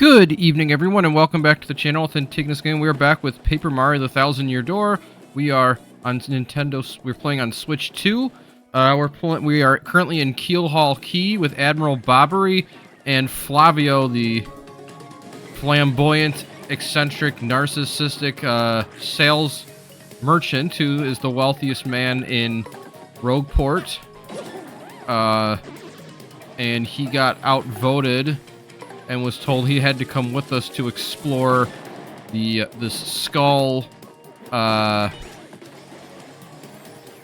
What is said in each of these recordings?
Good evening, everyone, and welcome back to the channel. With Antigonus Game, we are back with Paper Mario: The Thousand-Year Door. We are on Nintendo. We're playing on Switch 2. We are currently in Keelhaul Key with Admiral Bobbery and Flavio, the flamboyant, eccentric, narcissistic sales merchant who is the wealthiest man in Rogueport. And he got outvoted and was told he had to come with us to explore this skull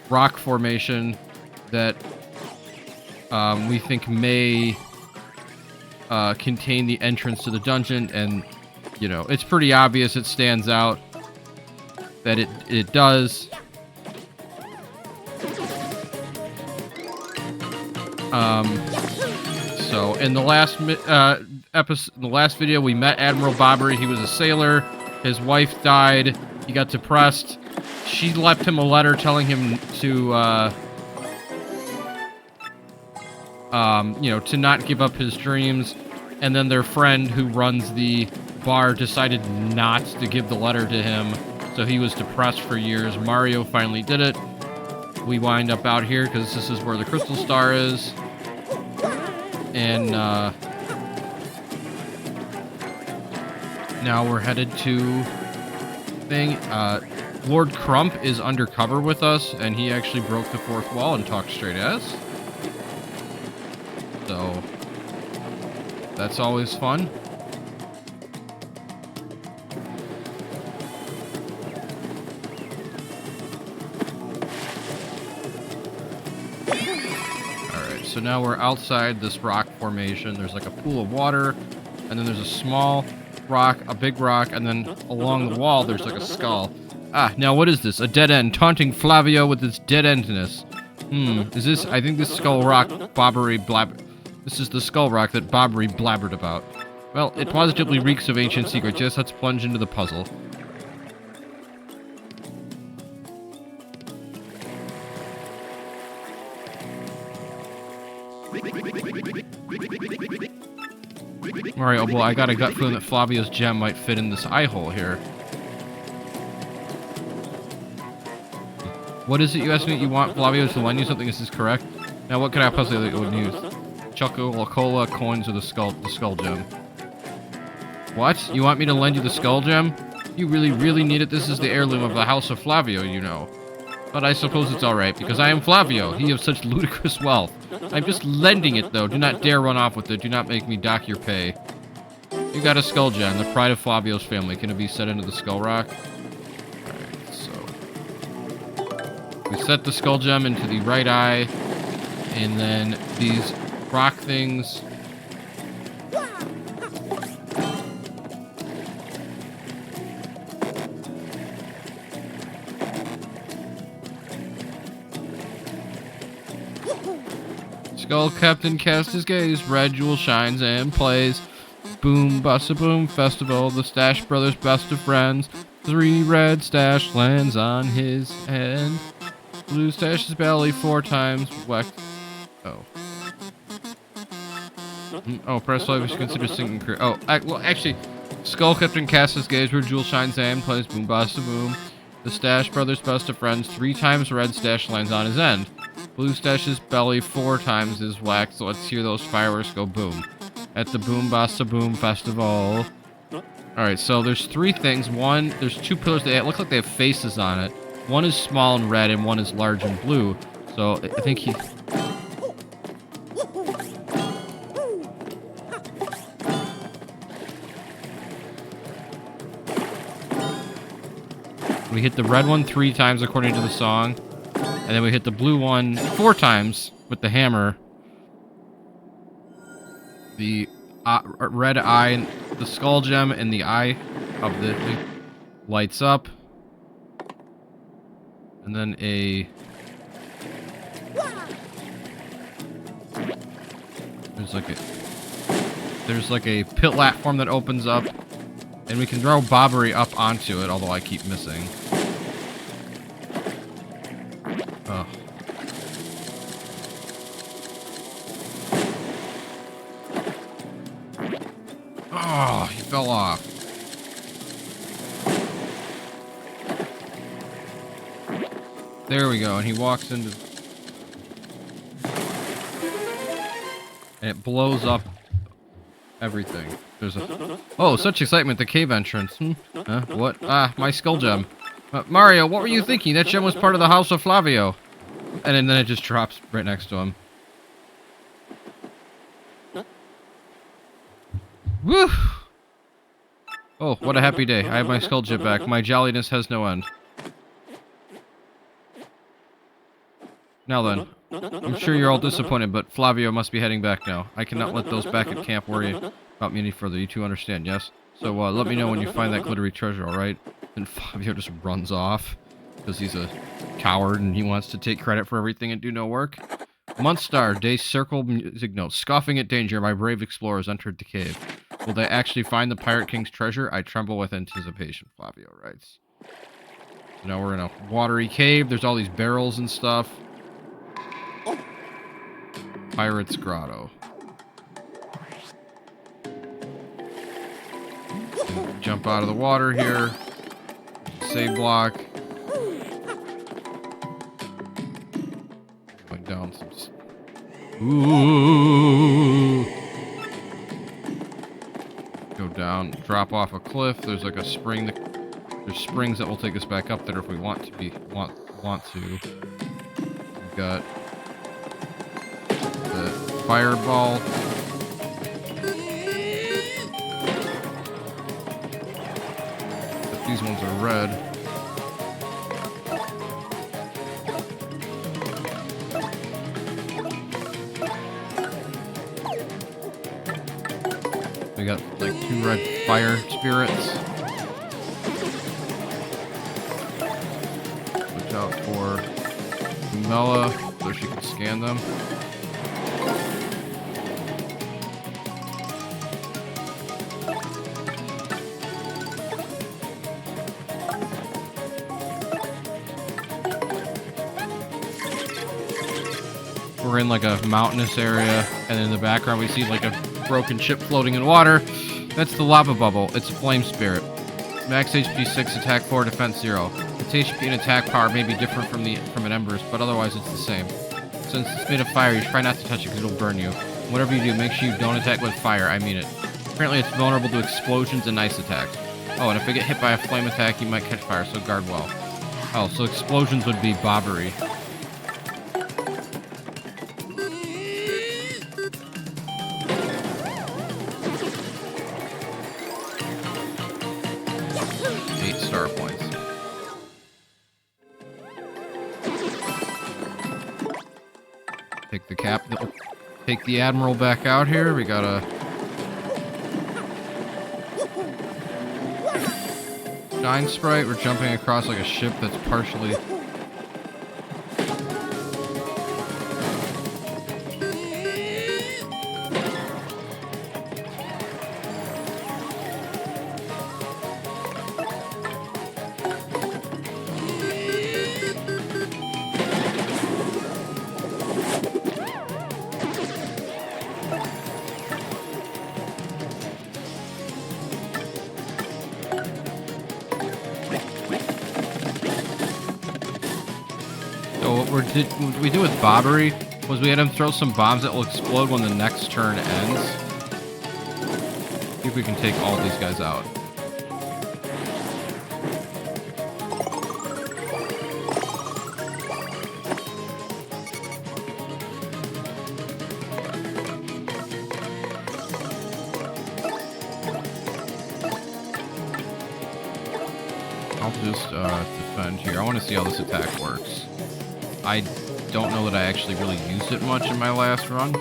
rock formation that we think may contain the entrance to the dungeon. And you know, it's pretty obvious, it stands out that it does. So in the last video, we met Admiral Bobbery. He was a sailor. His wife died. He got depressed. She left him a letter telling him to, to not give up his dreams. And then their friend who runs the bar decided not to give the letter to him. So he was depressed for years. Mario finally did it. We wind up out here because this is where the crystal star is. And now we're headed to thing. Lord Crump is undercover with us, and he actually broke the fourth wall and talked straight at us. So that's always fun. So now we're outside this rock formation. There's like a pool of water, and then there's a small rock, a big rock, and then along the wall there's like a skull. Ah, now what is this? A dead end, taunting Flavio with its dead endness. Is this? I think this skull rock This is the skull rock that Bobbery blabbered about. Well, it positively reeks of ancient secrets. Yes, let's plunge into the puzzle. Alright, well, I got a gut feeling that Flavio's gem might fit in this eye hole here. What is it you asked me? You want Flavio to lend you something? Is this correct? Now, what could I possibly use? Cola, coins, or the skull gem? What? You want me to lend you the skull gem? You really, really need it? This is the heirloom of the House of Flavio, you know. But I suppose it's alright, because I am Flavio, he of such ludicrous wealth. I'm just lending it, though. Do not dare run off with it. Do not make me dock your pay. You got a skull gem, the pride of Flavio's family. Can it be set into the skull rock? Alright, so we set the skull gem into the right eye, and then these rock things. Skull Captain cast his gaze, red jewel shines and plays. Boom, bust a boom, festival, the Stash Brothers best of friends. 3 red stash lands on his head. Blue stash his belly 4 times, whacked. Oh. Oh, press Flavio to consider sinking career. Oh, well, actually, Skull Captain casts his gaze, red jewel shines and plays. Boom, bust a boom. The Stash Brothers best of friends, 3 times red stash lands on his end. Blue stash's belly 4 times is whacked, so let's hear those fireworks go boom. At the Boom Basta Boom Festival. Alright, so there's 3 things. One, there's 2 pillars that look like they have faces on it. One is small and red, and one is large and blue. So I think he... We hit the red one 3 times according to the song. And then we hit the blue one 4 times with the hammer. The red eye, the skull gem, and the eye of the thing lights up. And then there's like a platform that opens up, and we can throw Bobbery up onto it, although I keep missing. Oh. Oh, he fell off. There we go, and he walks into... And it blows up everything. There's a... Oh, such excitement, the cave entrance. What? Ah, my skull gem. Mario, what were you thinking? That gem was part of the house of Flavio. And then it just drops right next to him. Woo! Oh, what a happy day. I have my skull gem back. My jolliness has no end. Now then, I'm sure you're all disappointed, but Flavio must be heading back now. I cannot let those back at camp worry about me any further. You two understand, yes? So let me know when you find that glittery treasure, alright? And Flavio just runs off, because he's a coward and he wants to take credit for everything and do no work. Month star, day circle music note. Scoffing at danger, my brave explorers entered the cave. Will they actually find the Pirate King's treasure? I tremble with anticipation, Flavio writes. So now we're in a watery cave. There's all these barrels and stuff. Pirate's Grotto. Jump out of the water here. Save block. Going down some... Ooh. Go down, drop off a cliff. There's like a spring. There's springs that will take us back up there if we want to be want to. We've got the fireball. But these ones are red. We got like 2 red fire spirits. Watch out for Mela so she can scan them. We're in like a mountainous area, and in the background we see like a broken ship floating in water. That's the lava bubble. It's a flame spirit. Max HP 6, attack 4, defense 0. Its HP and attack power may be different from an ember's, but otherwise it's the same. Since it's made of fire, you try not to touch it because it'll burn you. Whatever you do, make sure you don't attack with fire. I mean it. Apparently it's vulnerable to explosions and ice attacks. Oh, and if it get hit by a flame attack, you might catch fire, so guard well. Oh, so explosions would be Bobbery. Star points. Take the take the Admiral back out here. We got a Shine Sprite. We're jumping across like a ship that's partially... What we do with Bobbery was we had him throw some bombs that will explode when the next turn ends. See if we can take all these guys out. I'll just defend here. I want to see how this attack works. I don't know that I actually really used it much in my last run.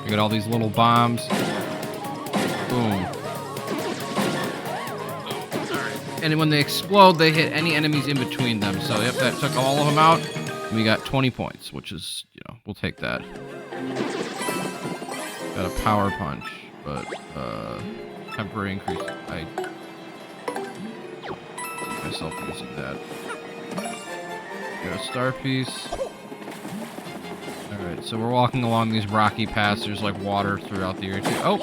We got all these little bombs. Boom. and when they explode, they hit any enemies in between them. So if that took all of them out, we got 20 points, which is, you know, we'll take that. Got a power punch, but temporary increase. I see myself using that. Got a star piece. Alright, so we're walking along these rocky paths. There's like water throughout the area too. Oh!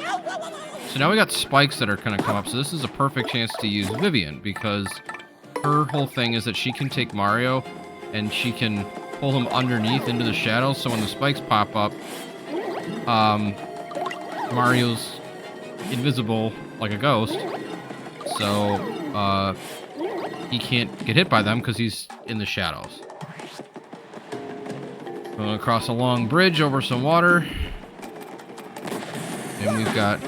So now we got spikes that are gonna come up. So this is a perfect chance to use Vivian, because her whole thing is that she can take Mario and she can pull him underneath into the shadows. So when the spikes pop up, Mario's invisible like a ghost. So he can't get hit by them because he's in the shadows. Going across a long bridge over some water. And we've got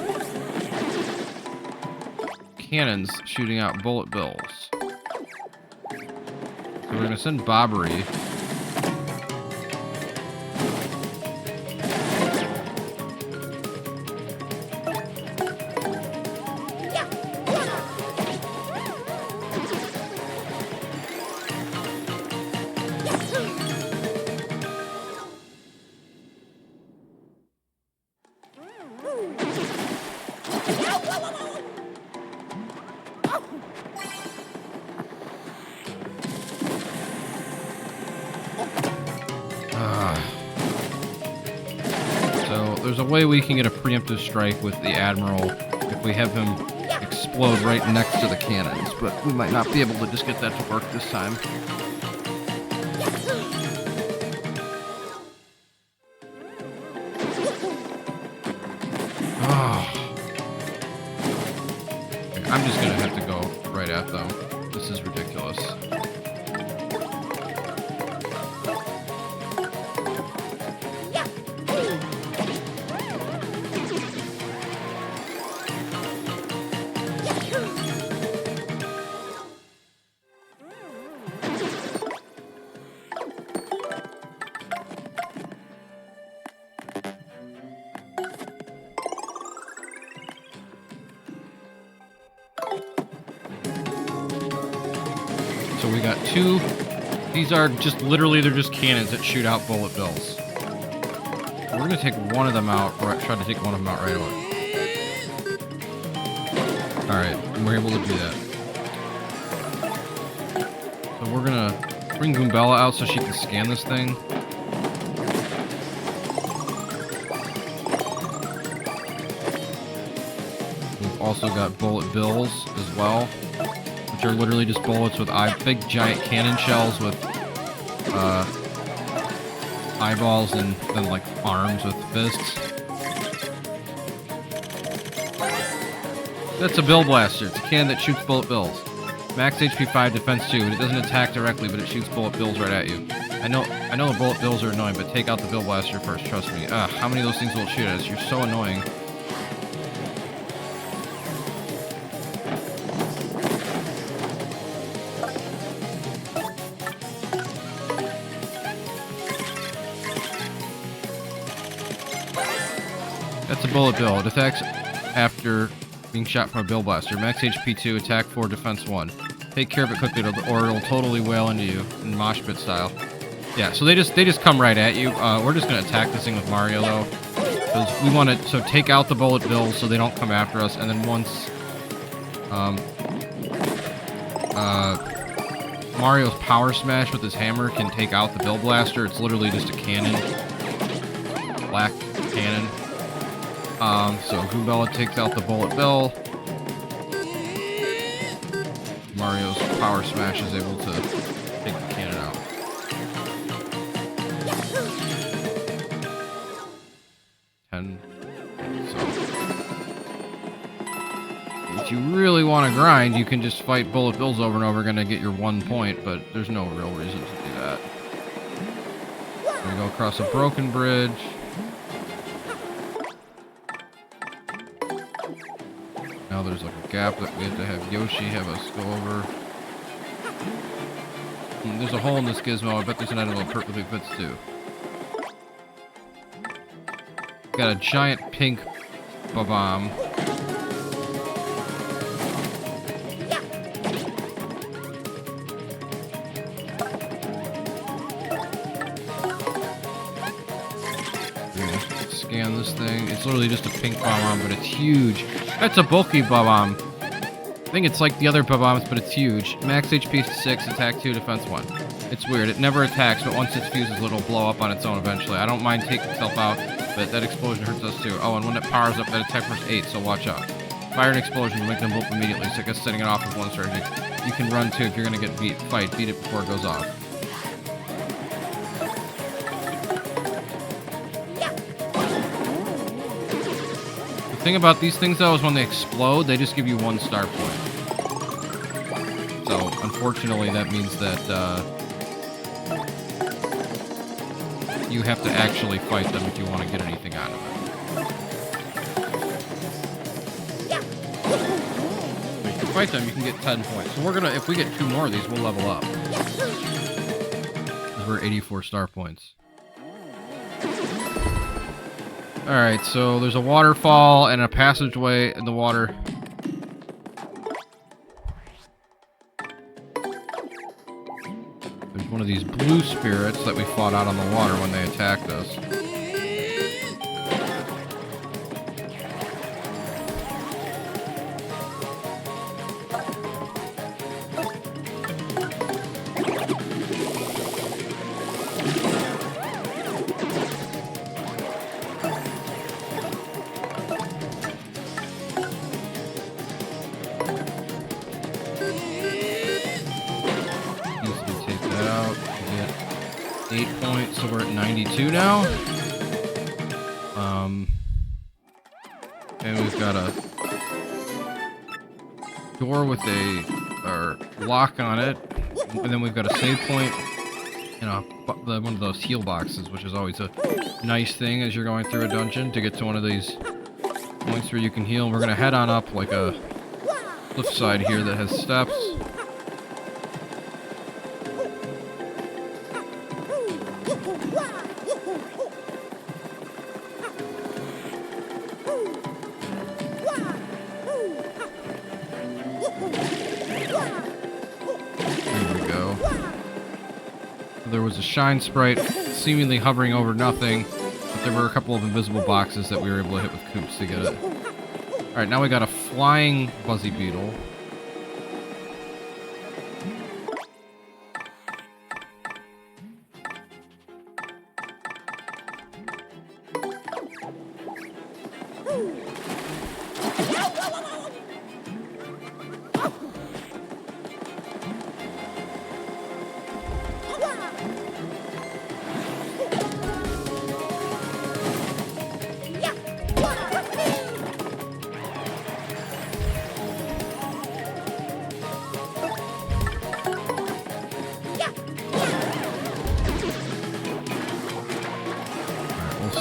cannons shooting out bullet bills. So we're going to send Bobbery. There's a way we can get a preemptive strike with the Admiral if we have him explode right next to the cannons, but we might not be able to just get that to work this time. Oh. Okay, I'm just gonna have to go right at them. This is ridiculous. So we got two. These are just literally, they're just cannons that shoot out bullet bills. We're gonna take one of them out, or try to take one of them out right away. Alright, and we're able to do that. So we're gonna bring Goombella out so she can scan this thing. We've also got bullet bills as well, which are literally just bullets with big giant cannon shells with eyeballs and then like arms with fists. That's a bill blaster. It's a cannon that shoots bullet bills. Max HP 5, defense 2, and it doesn't attack directly, but it shoots bullet bills right at you. I know the bullet bills are annoying, but take out the bill blaster first, trust me. How many of those things will it shoot at us? You're so annoying. That's a bullet bill. It attacks after being shot from a bill blaster. Max HP 2, attack 4, defense 1. Take care of it quickly, or it'll totally wail into you in mosh pit style. Yeah, so they just come right at you. We're just gonna attack this thing with Mario though, because we want to take out the bullet bills so they don't come after us. And then once Mario's power smash with his hammer can take out the bill blaster, it's literally just a cannon, black cannon. So Goombella takes out the bullet bill. Mario's power smash is able to take the cannon out. If you really want to grind, you can just fight bullet bills over and over again to get your 1 point, but there's no real reason to do that. We go across a broken bridge. Now there's like a gap that we have to have Yoshi have us go over. There's a hole in this gizmo. I bet there's an item that perfectly fits too. Got a giant pink bomb. scan this thing. It's literally just a pink bomb, but it's huge. That's a bulky bomb. I think it's like the other bombs, but it's huge. Max HP 6, attack 2, defense 1. It's weird. It never attacks, but once it fuses, it'll blow up on its own eventually. I don't mind taking itself out, but that explosion hurts us too. Oh, and when it powers up, that attack force 8, so watch out. Fire and explosion will make them blow up immediately, so I guess setting it off is one strategy. You can run too if you're gonna get beat. Beat it before it goes off. The thing about these things though is when they explode, they just give you 1 star point. So unfortunately, that means that you have to actually fight them if you want to get anything out of it. If you fight them, you can get 10 points. So we're gonna, if we get 2 more of these, we'll level up. Because we're 84 star points. Alright, so there's a waterfall and a passageway in the water. There's one of these blue spirits that we fought out on the water when they attacked us. Take that out. We get 8 points, so we're at 92 now. And we've got a door with a lock on it, and then we've got a save point and one of those heal boxes, which is always a nice thing as you're going through a dungeon to get to one of these points where you can heal. We're gonna head on up like a cliffside here that has steps. There was a shine sprite seemingly hovering over nothing, but there were a couple of invisible boxes that we were able to hit with coops to get it. Alright, now we got a flying buzzy beetle.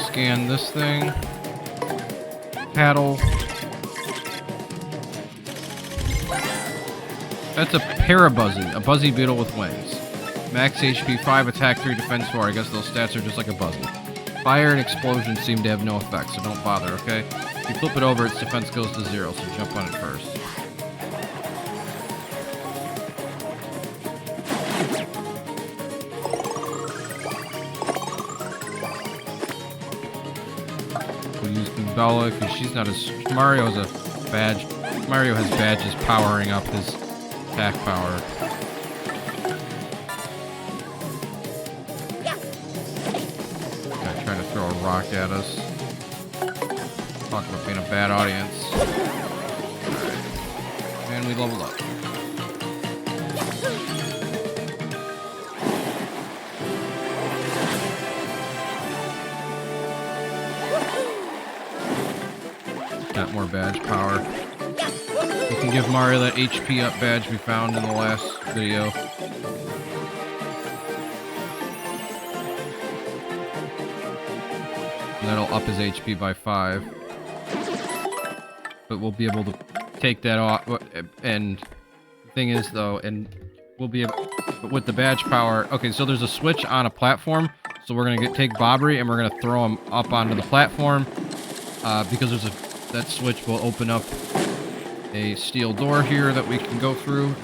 Scan this thing. Paddle. That's a parabuzzy, a buzzy beetle with wings. Max HP 5, attack 3, defense 4. I guess those stats are just like a buzzy. Fire and explosion seem to have no effect, so don't bother, okay? If you flip it over, its defense goes to 0, so jump on it first. We'll use Bella because she's not as... Mario has a badge. Mario has badges powering up his attack power. Guy trying to throw a rock at us. Talk about being a bad audience. Alright. And we leveled up. Got more badge power. We can give Mario that HP up badge we found in the last video. And that'll up his HP by 5. But we'll be able to take that off. And the thing is, though, and we'll be able, with the badge power. Okay, so there's a switch on a platform. So we're gonna take Bobbery and we're gonna throw him up onto the platform because there's that switch will open up a steel door here that we can go through.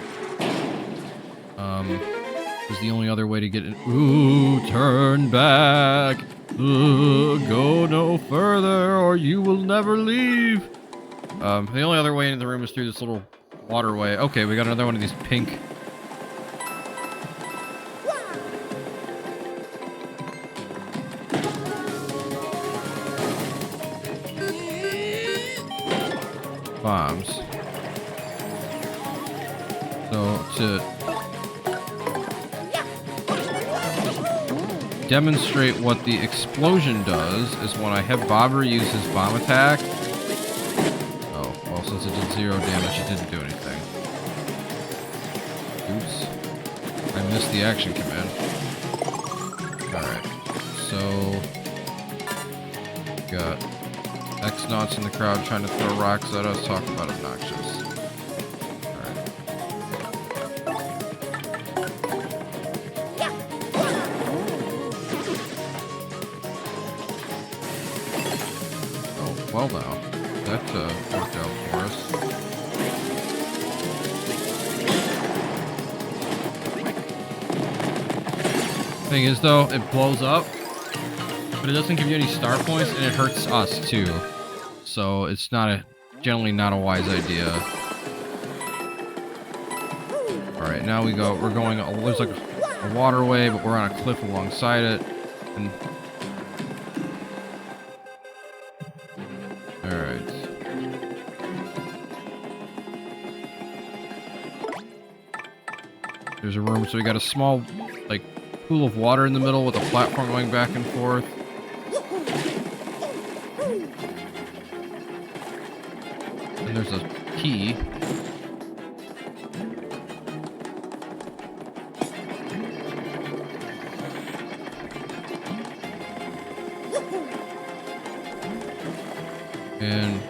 Is the only other way to get in. Ooh, turn back. Go no further or you will never leave. The only other way into the room is through this little waterway. Okay, we got another one of these pink. Bombs. So to demonstrate what the explosion does is when I have Bobbery use his bomb attack. Oh, well, since it did 0 damage, it didn't do anything. Oops. I missed the action command. Alright. So got X-Nauts in the crowd trying to throw rocks at us. Talk about obnoxious. Alright. Oh, well now. That worked out for us. Thing is, though, it blows up, but it doesn't give you any star points, and it hurts us, too. So it's generally not a wise idea. Alright, now we're going, there's like a waterway, but we're on a cliff alongside it. And alright. There's a room, so we got a small, like, pool of water in the middle with a platform going back and forth. And there's a key. And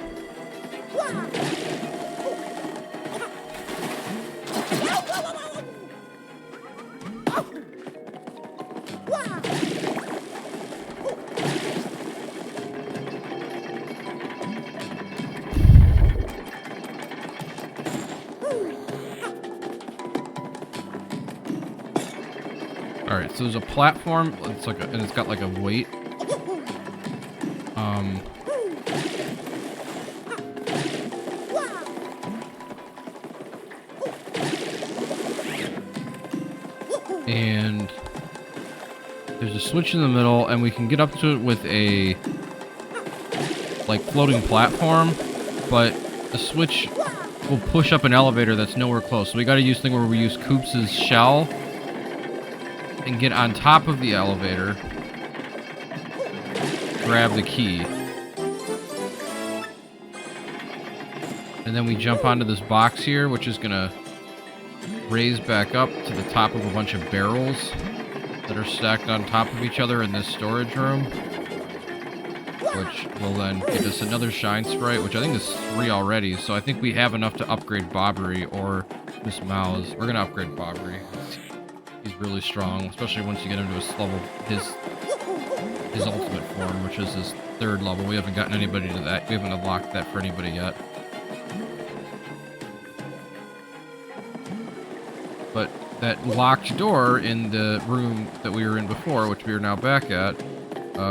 alright, so there's a platform. It's like and it's got like a weight. And there's a switch in the middle, and we can get up to it with a like floating platform, but the switch will push up an elevator that's nowhere close. So we got to use thing where we use Koops's shell and get on top of the elevator, grab the key, and then we jump onto this box here, which is gonna raise back up to the top of a bunch of barrels that are stacked on top of each other in this storage room, which will then get us another shine sprite, which I think is 3 already, so I think we have enough to upgrade Bobbery or Miss Mouse. We're gonna upgrade Bobbery. He's really strong, especially once you get him to his level, his ultimate form, which is his 3rd level. We haven't gotten anybody to that. We haven't unlocked that for anybody yet. But that locked door in the room that we were in before, which we are now back at,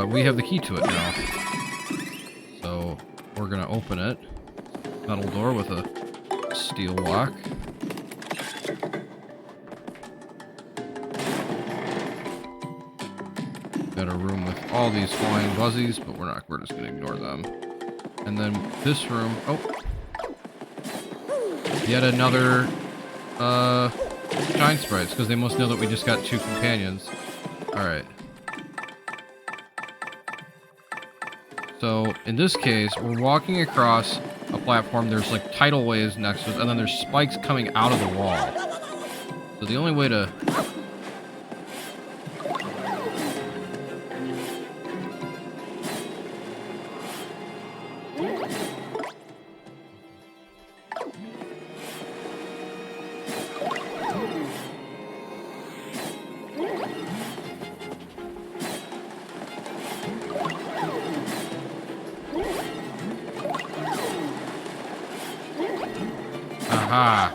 we have the key to it now. So we're gonna open it. Metal door with a steel lock. Got a room with all these flying buzzies, but we're just gonna ignore them. And then this room, oh, yet another shine sprites, because they must know that we just got 2 companions. Alright. So, in this case, we're walking across a platform, there's like tidal waves next to us, and then there's spikes coming out of the wall. So the only way to... Aha!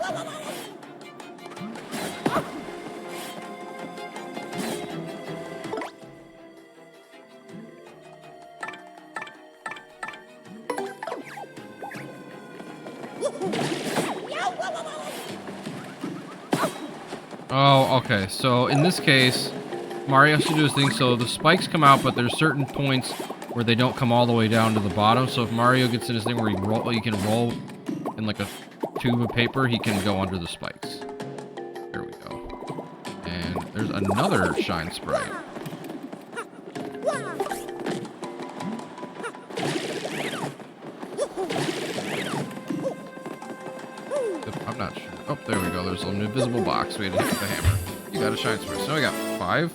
Oh, okay. So in this case, Mario has to do his thing. So the spikes come out, but there's certain points where they don't come all the way down to the bottom. So if Mario gets in his thing where he can roll in like a tube of paper, he can go under the spikes. There we go. And there's another shine sprite. I'm not sure. Oh, there we go. There's an invisible box. We had to hit with the hammer. You got a shine sprite. So we got 5.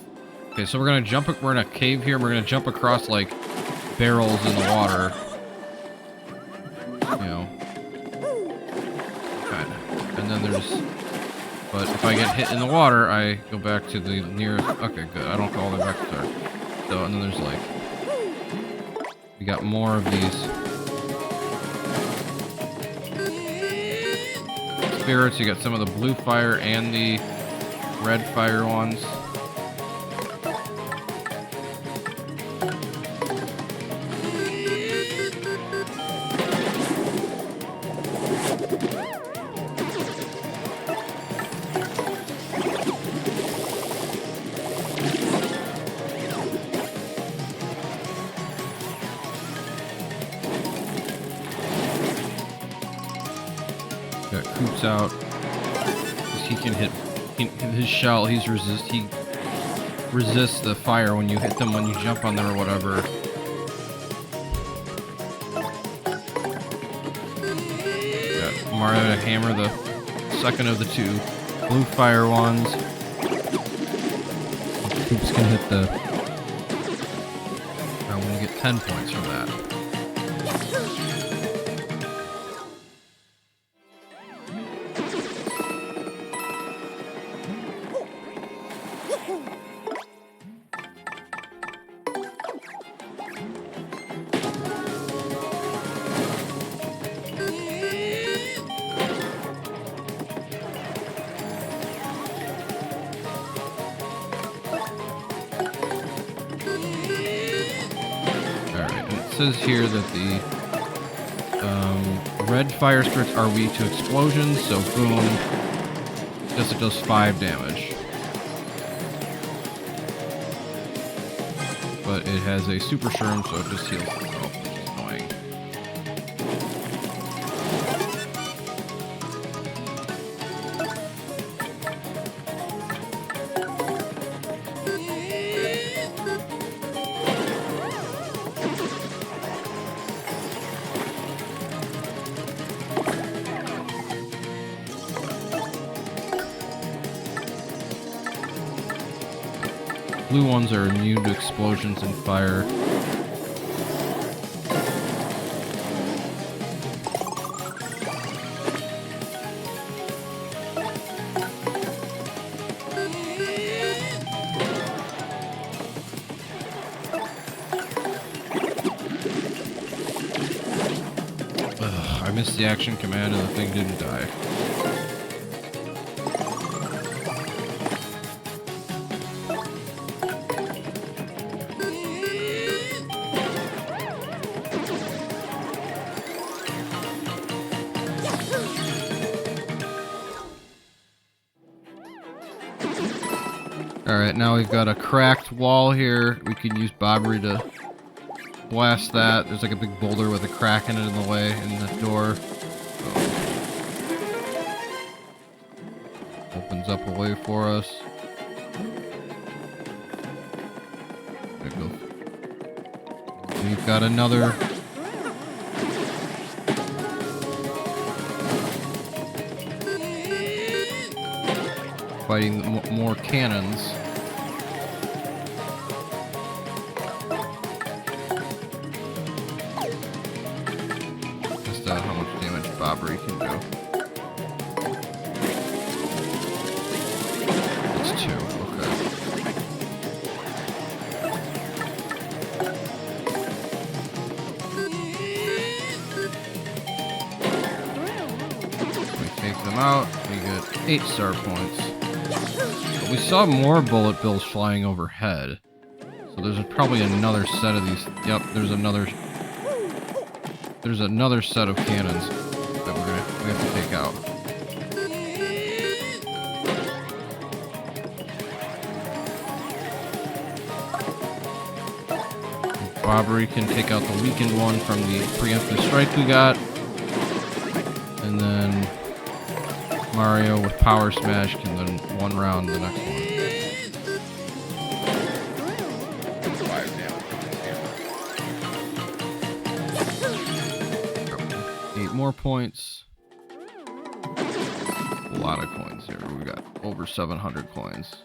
Okay, so we're gonna jump. We're in a cave here. We're gonna jump across like barrels in the water. You know, kind of. And then there's. But if I get hit in the water, I go back to the nearest. Okay, good. I don't go all the way back to start. So, and then there's like. We got more of these. Spirits. You got some of the blue fire and the red fire ones. Got Coops out. He can hit his shell. He resists the fire when you hit them when you jump on them or whatever. Got Mario to hammer the second of the 2 blue fire ones. Coops can hit the. I'm gonna get 10 points from that. It says here that the red fire spirits are weak to explosions, so boom, guess it does 5 damage. But it has a super shroom, so it just heals itself, which is annoying. Blue ones are immune to explosions and fire. Ugh, I missed the action command and the thing didn't die. Alright, now we've got a cracked wall here. We can use Bobbery to blast that. There's like a big boulder with a crack in it in the way, in the door. So, opens up a way for us. There we go. We've got another... fighting more cannons. Test out how much damage Bobbery can do. It's 2, okay. We take them out, we get 8 star points. We saw more bullet bills flying overhead. So there's probably another set of these. Yep, there's another set of cannons that we have to take out. Bobbery can take out the weakened one from the preemptive strike we got. And then Mario with Power Smash can then one round the next one. 8 more points. A lot of coins here. We got over 700 coins.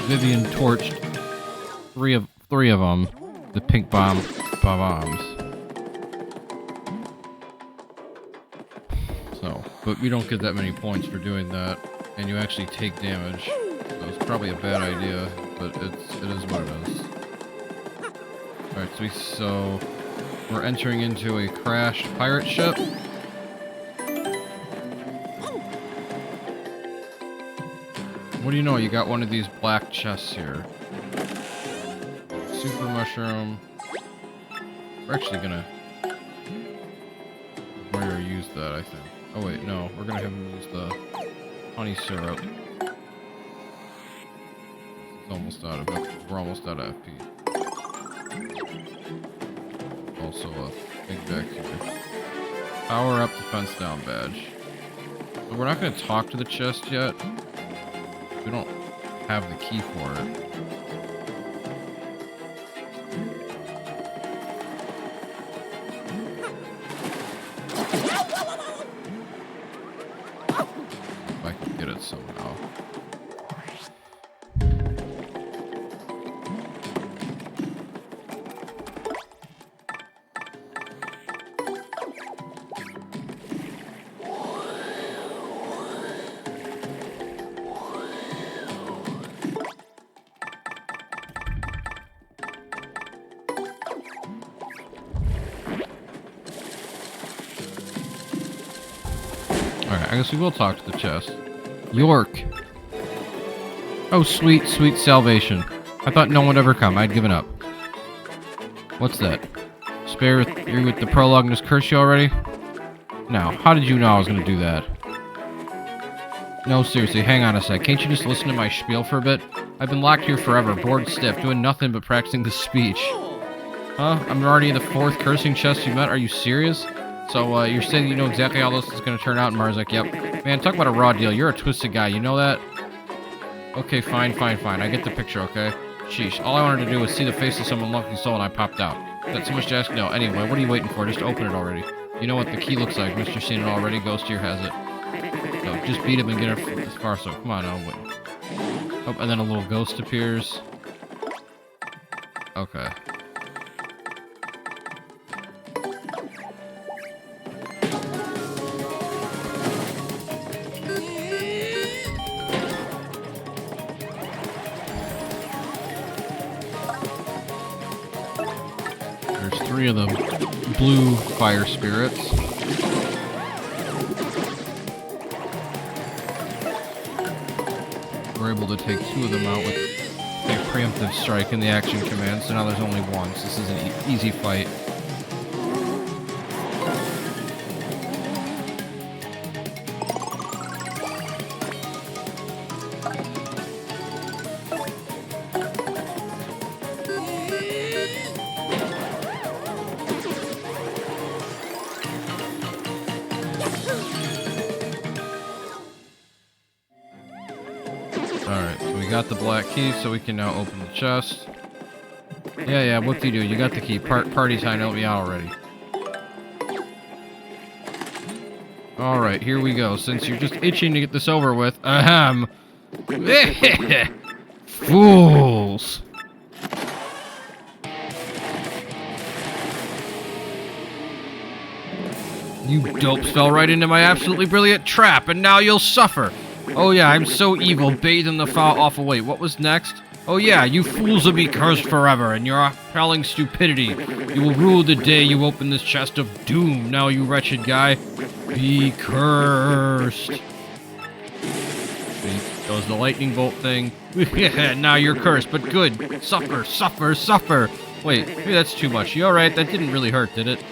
Vivian torched three of them. The pink bombs. So, but we don't get that many points for doing that, and you actually take damage. So it's probably a bad idea, but it is what it is. All right, so we're entering into a crashed pirate ship. What do you know? You got one of these black chests here. Super mushroom. We're actually gonna Mario use that, I think. Oh wait, no, we're gonna have him use the honey syrup. It's almost out of it. We're almost out of FP. Also a big back here. Power up defense down badge. But we're not gonna talk to the chest yet. We don't have the key for it. If I can get it somehow. Alright, I guess we will talk to the chest. York! Oh, sweet, sweet salvation. I thought no one would ever come. I'd given up. What's that? Spare you with the prologue and just curse you already? Now, how did you know I was going to do that? No, seriously, hang on a sec. Can't you just listen to my spiel for a bit? I've been locked here forever, bored stiff, doing nothing but practicing this speech. Huh? I'm already in the 4th cursing chest you met? Are you serious? So, you're saying you know exactly how this is going to turn out? And Mario's like, yep. Man, talk about a raw deal. You're a twisted guy. You know that? Okay, fine. I get the picture, okay? Sheesh. All I wanted to do was see the face of some unlucky soul, and I popped out. That's so much to ask? No. Anyway, what are you waiting for? Just open it already. You know what the key looks like. Mr. Seen it already. Ghost here has it. So, just beat him and get her as far. So, come on now. Wait. Oh, and then a little ghost appears. Okay. There's 3 of them blue fire spirits. We're able to take 2 of them out with a preemptive strike in the action command, so now there's only 1, so this is an easy fight. Alright, so we got the black key, so we can now open the chest. Yeah, what do you do? You got the key. Party time, help me out already. Alright, here we go. Since you're just itching to get this over with, ahem. Fools! You dopes fell right into my absolutely brilliant trap, and now you'll suffer. Oh yeah, I'm so evil, bathed in the foul awful wait. What was next? Oh yeah, you fools will be cursed forever, and your appalling stupidity. You will rue the day you open this chest of doom. Now, you wretched guy, be cursed. Does the lightning bolt thing. Now you're cursed, but good. Suffer, suffer, suffer. Wait, maybe that's too much. You alright? That didn't really hurt, did it?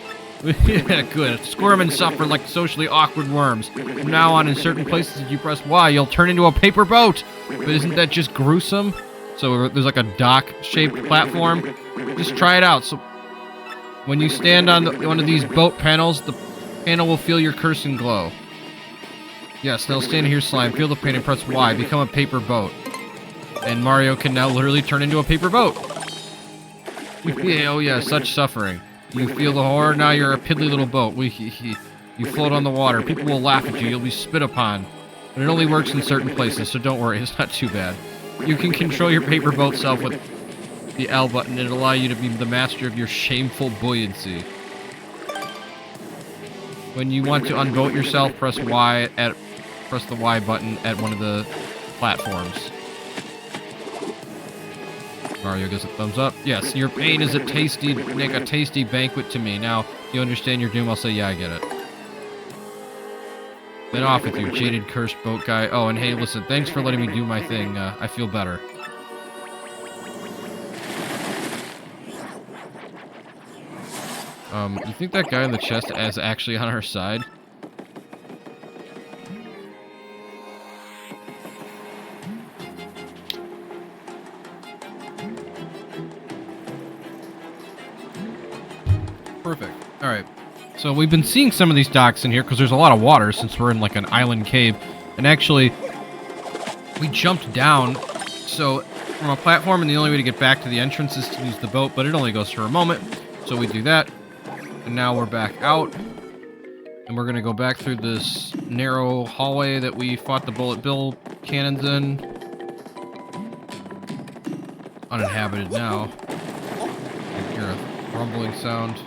Yeah, good. Squirm and suffer like socially awkward worms. From now on, in certain places, if you press Y, you'll turn into a paper boat. But isn't that just gruesome? So there's like a dock-shaped platform. Just try it out. So when you stand on one of these boat panels, the panel will feel your curse and glow. Yes, now stand here, slime. Feel the pain and press Y. Become a paper boat. And Mario can now literally turn into a paper boat. Yeah, oh yeah, such suffering. You feel the horror? Now you're a piddly little boat. You float on the water. People will laugh at you. You'll be spit upon. But it only works in certain places, so don't worry. It's not too bad. You can control your paper boat self with the L button. It'll allow you to be the master of your shameful buoyancy. When you want to unboat yourself, press the Y button at one of the platforms. Mario gives a thumbs up. Yes, your pain is a tasty banquet to me. Now, if you understand your doom, I'll say, yeah, I get it. Then off with you, jaded, cursed boat guy. Oh, and hey, listen, thanks for letting me do my thing. I feel better. You think that guy in the chest is actually on our side? Perfect. Alright. So we've been seeing some of these docks in here because there's a lot of water since we're in like an island cave. And actually, we jumped down so from a platform, and the only way to get back to the entrance is to use the boat, but it only goes for a moment. So we do that. And now we're back out. And we're going to go back through this narrow hallway that we fought the Bullet Bill cannons in. Uninhabited now. I hear a rumbling sound.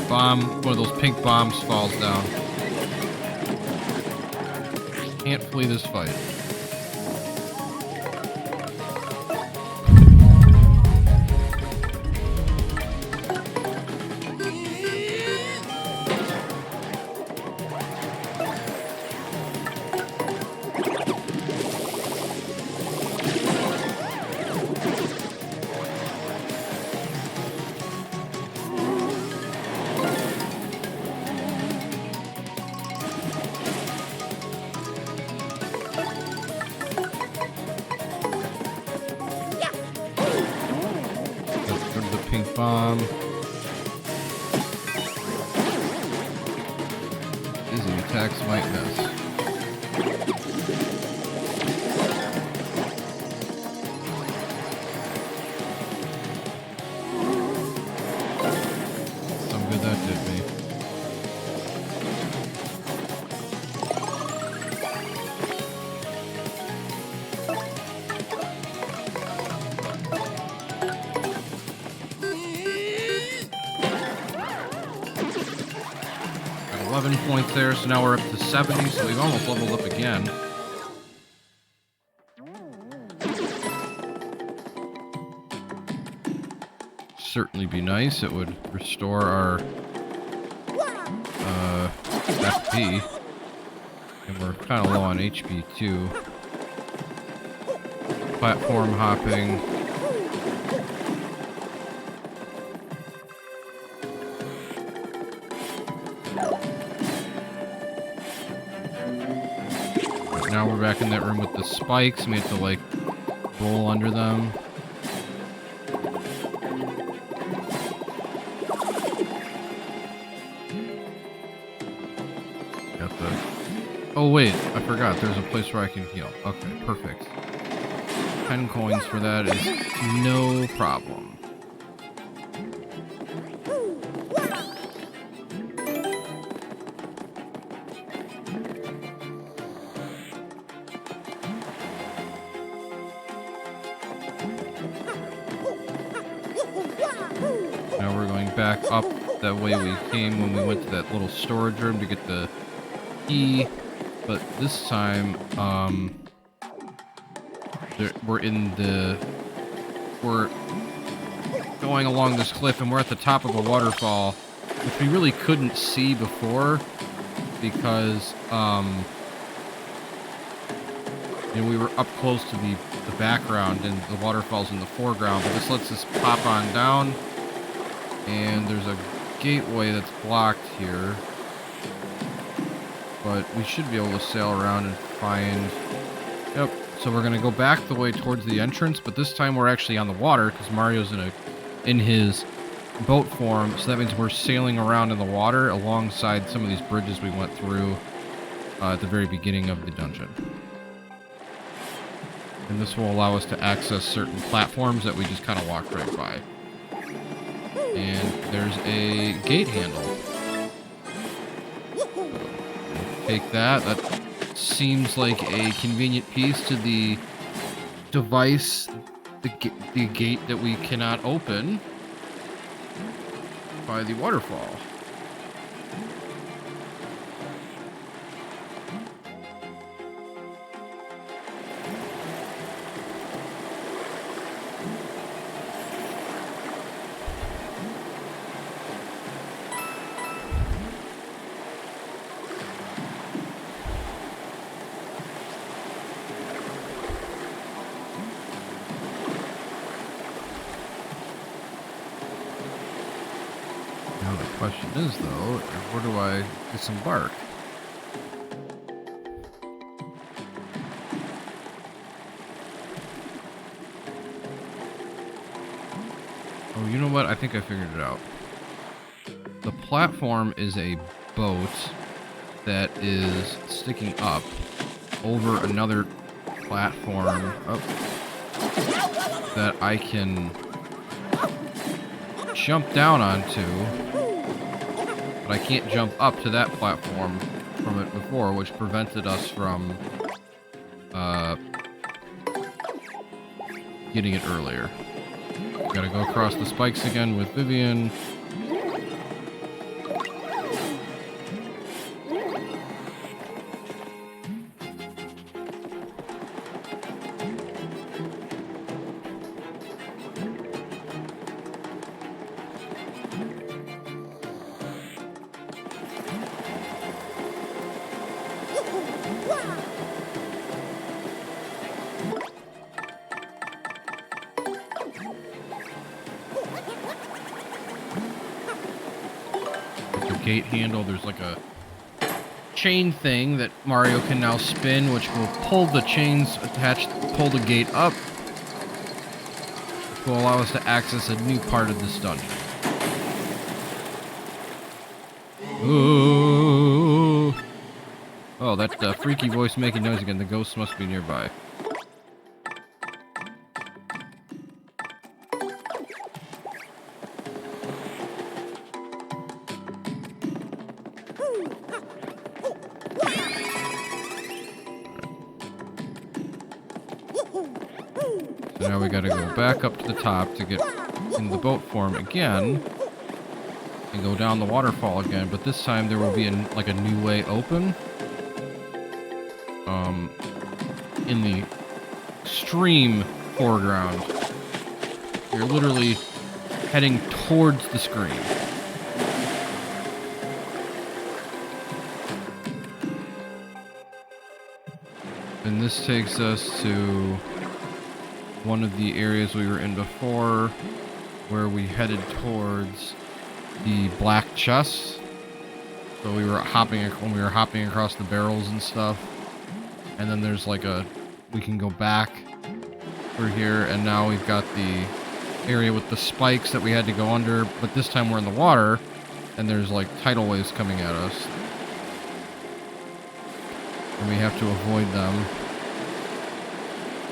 Bomb, one of those pink bombs falls down. Can't flee this fight. Pink bomb. Easy attacks might miss. Some good that did me. Got 11 points there, so now we're up to 70, so we've almost leveled up again. Certainly be nice. It would restore our FP. And we're kind of low on HP too. Platform hopping. Now we're back in that room with the spikes. We have to like roll under them. Got the... Oh wait, I forgot. There's a place where I can heal. Okay, perfect. 10 coins for that is no problem. Now we're going back up that way we came when we went to that little storage room to get the key. But this time, we're going along this cliff and we're at the top of a waterfall, which we really couldn't see before because, we were up close to the background and the waterfall's in the foreground, but this lets us pop on down, and there's a gateway that's blocked here, but we should be able to sail around and find... Yep, so we're going to go back the way towards the entrance, but this time we're actually on the water because Mario's in his boat form, so that means we're sailing around in the water alongside some of these bridges we went through at the very beginning of the dungeon. And this will allow us to access certain platforms that we just kind of walked right by. And there's a gate handle. So, take that. That seems like a convenient piece to the device, the gate that we cannot open by the waterfall. Now the question is, though, where do I disembark? Oh, you know what? I think I figured it out. The platform is a boat that is sticking up over another platform that I can jump down onto, but I can't jump up to that platform from it before, which prevented us from getting it earlier. Gotta go across the spikes again with Vivian. Gate handle, there's like a chain thing that Mario can now spin, which will pull the chains attached, pull the gate up, which will allow us to access a new part of this dungeon. Ooh. Oh, that freaky voice making noise again. The ghost must be nearby. So now we gotta go back up to the top to get in the boat form again and go down the waterfall again, but this time there will be like a new way open in the extreme foreground. You're literally heading towards the screen. And this takes us to one of the areas we were in before, where we headed towards the black chest. So when we were hopping across the barrels and stuff. And then there's like we can go back through here, and now we've got the area with the spikes that we had to go under, but this time we're in the water, and there's like tidal waves coming at us. And we have to avoid them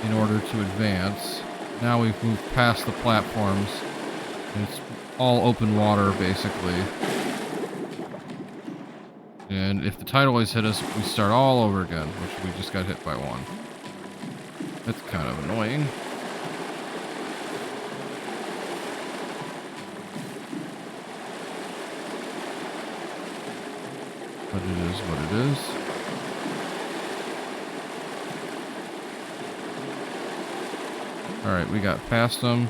in order to advance. Now we've moved past the platforms, and it's all open water, basically. And if the tidal waves hit us, we start all over again, which we just got hit by one. That's kind of annoying. But it is what it is. Alright, we got past them.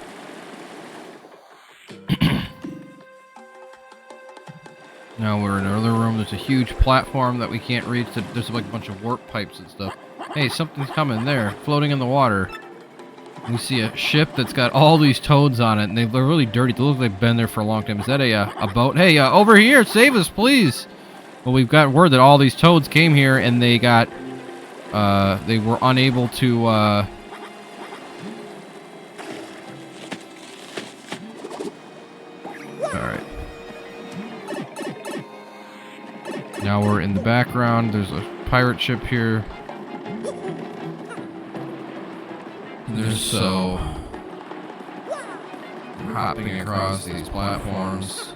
Now we're in another room. There's a huge platform that we can't reach. There's like a bunch of warp pipes and stuff. Hey, something's coming there, floating in the water. We see a ship that's got all these toads on it, and they're really dirty. They look like they've been there for a long time. Is that a boat? Hey, over here, save us, please! Well, we've got word that all these toads came here, and they got, they were unable to, Alright. Now we're in the background. There's a pirate ship here. So hopping across these platforms.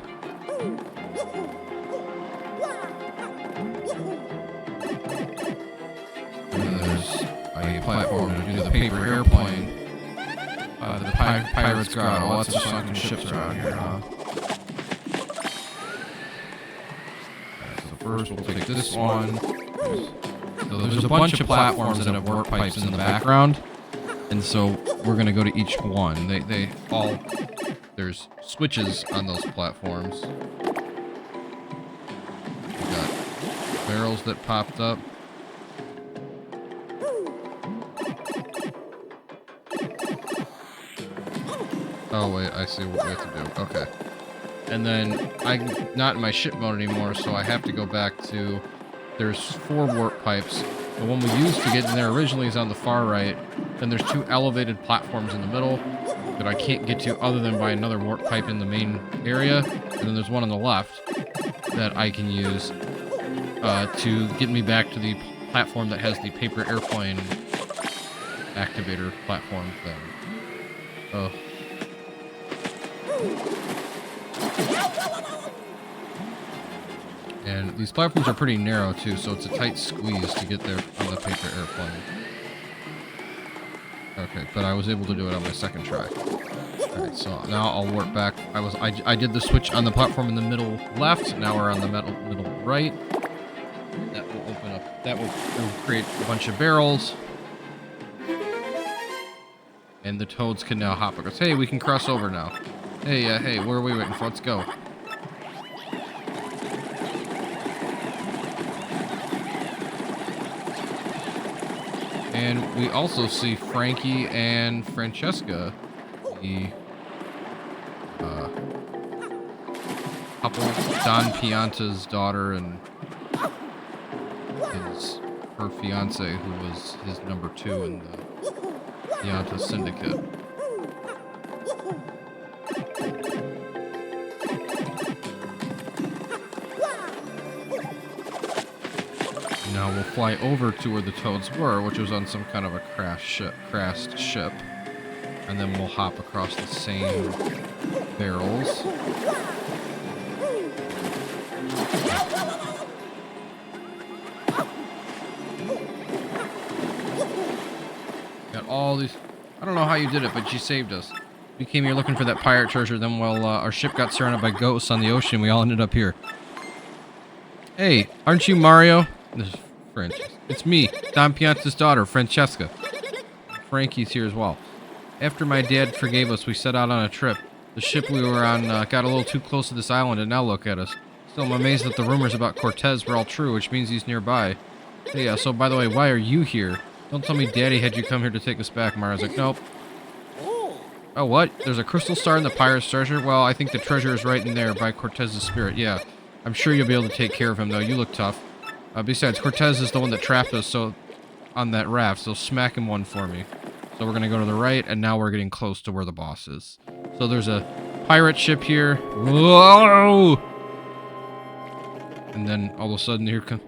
And there's a platform to do the paper airplane. The pirates got lots of sunken ships around here, huh? So first we'll take this one. So there's a bunch of platforms that have warp pipes in the background. And so we're gonna go to each one. They all, there's switches on those platforms. We got barrels that popped up. Oh wait, I see what we have to do. Okay. And then I'm not in my ship mode anymore, so I have to go back to, there's 4 warp pipes. The one we used to get in there originally is on the far right. Then there's 2 elevated platforms in the middle that I can't get to other than by another warp pipe in the main area. And then there's one on the left that I can use to get me back to the platform that has the paper airplane activator platform thing. Oh. And these platforms are pretty narrow too, so it's a tight squeeze to get there on the paper airplane. Okay, but I was able to do it on my second try. Alright, so now I'll warp back. I did the switch on the platform in the middle left, now we're on the middle right. That will open up, that will create a bunch of barrels. And the toads can now hop across. Hey, we can cross over now. Hey, hey, where are we waiting for? Let's go. And we also see Frankie and Francesca, the couple, Don Pianta's daughter and her fiance, who was his number 2 in the Pianta syndicate. Now we'll fly over to where the toads were, which was on some kind of a crashed ship. And then we'll hop across the same barrels. Got all these... I don't know how you did it, but you saved us. We came here looking for that pirate treasure, then while our ship got surrounded by ghosts on the ocean, we all ended up here. Hey, aren't you Mario? This is French. It's me, Don Pianta's daughter, Francesca. Frankie's here as well. After my dad forgave us, we set out on a trip. The ship we were on got a little too close to this island, and now look at us. Still, I'm amazed that the rumors about Cortez were all true, which means he's nearby. Hey, so by the way, why are you here? Don't tell me Daddy had you come here to take us back. Mario's like, nope. Oh, what? There's a crystal star in the pirate's treasure? Well, I think the treasure is right in there by Cortez's spirit. Yeah, I'm sure you'll be able to take care of him, though. You look tough. Besides, Cortez is the one that trapped us on that raft, so smack him one for me. So we're going to go to the right, and now we're getting close to where the boss is. So there's a pirate ship here. Whoa! And then all of a sudden here comes...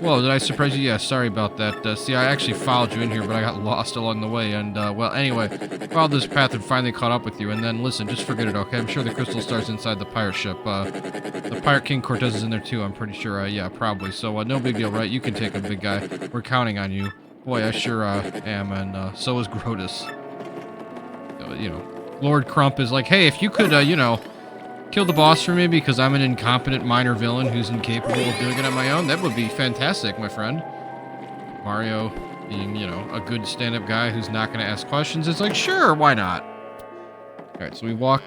Whoa, did I surprise you? Yeah, sorry about that. See, I actually followed you in here, but I got lost along the way. And, well, anyway, followed this path and finally caught up with you. And then, listen, just forget it, okay? I'm sure the crystal star's inside the pirate ship. The Pirate King Cortez is in there, too, I'm pretty sure. Yeah, probably. So, no big deal, right? You can take him, big guy. We're counting on you. Boy, I sure am, and so is Grotus. You know, Lord Crump is like, hey, if you could, you know, kill the boss for me because I'm an incompetent minor villain who's incapable of doing it on my own? That would be fantastic, my friend. Mario, being, you know, a good stand-up guy who's not going to ask questions, is like, sure, why not? Alright, so we walk.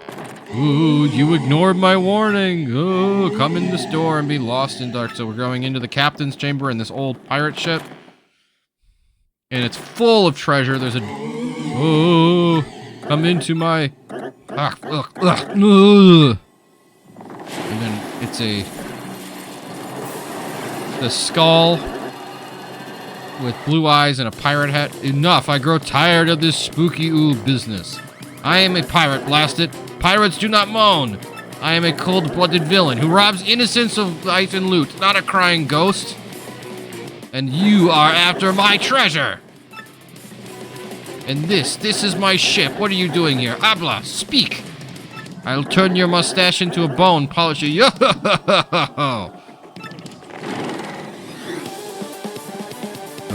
Ooh, you ignored my warning. Oh, come in this door and be lost in dark. So we're going into the captain's chamber in this old pirate ship. And it's full of treasure. There's a... Oh, come into my... And then it's a... The skull with blue eyes and a pirate hat. Enough, I grow tired of this spooky business. I am a pirate, blast it. Pirates do not moan. I am a cold-blooded villain who robs innocents of life and loot, not a crying ghost. And you are after my treasure. And this is my ship. What are you doing here? Habla, speak. I'll turn your mustache into a bone, polish you. Yo! So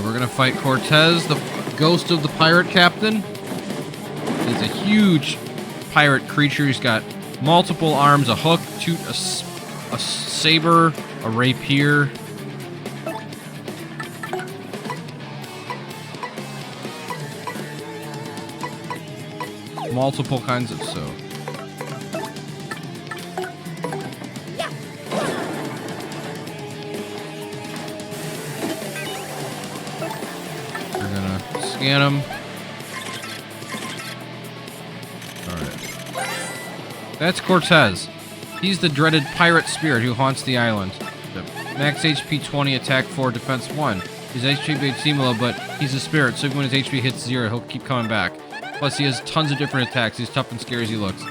we're gonna fight Cortez, the ghost of the pirate captain. He's a huge pirate creature. He's got multiple arms, a hook, a saber, a rapier. Multiple kinds of so. We're gonna scan him. That's Cortez. He's the dreaded pirate spirit who haunts the island. Max HP 20, attack 4, defense 1. His HP may seem low, but he's a spirit, so even when his HP hits 0, he'll keep coming back. Plus, he has tons of different attacks. He's tough and scary as he looks.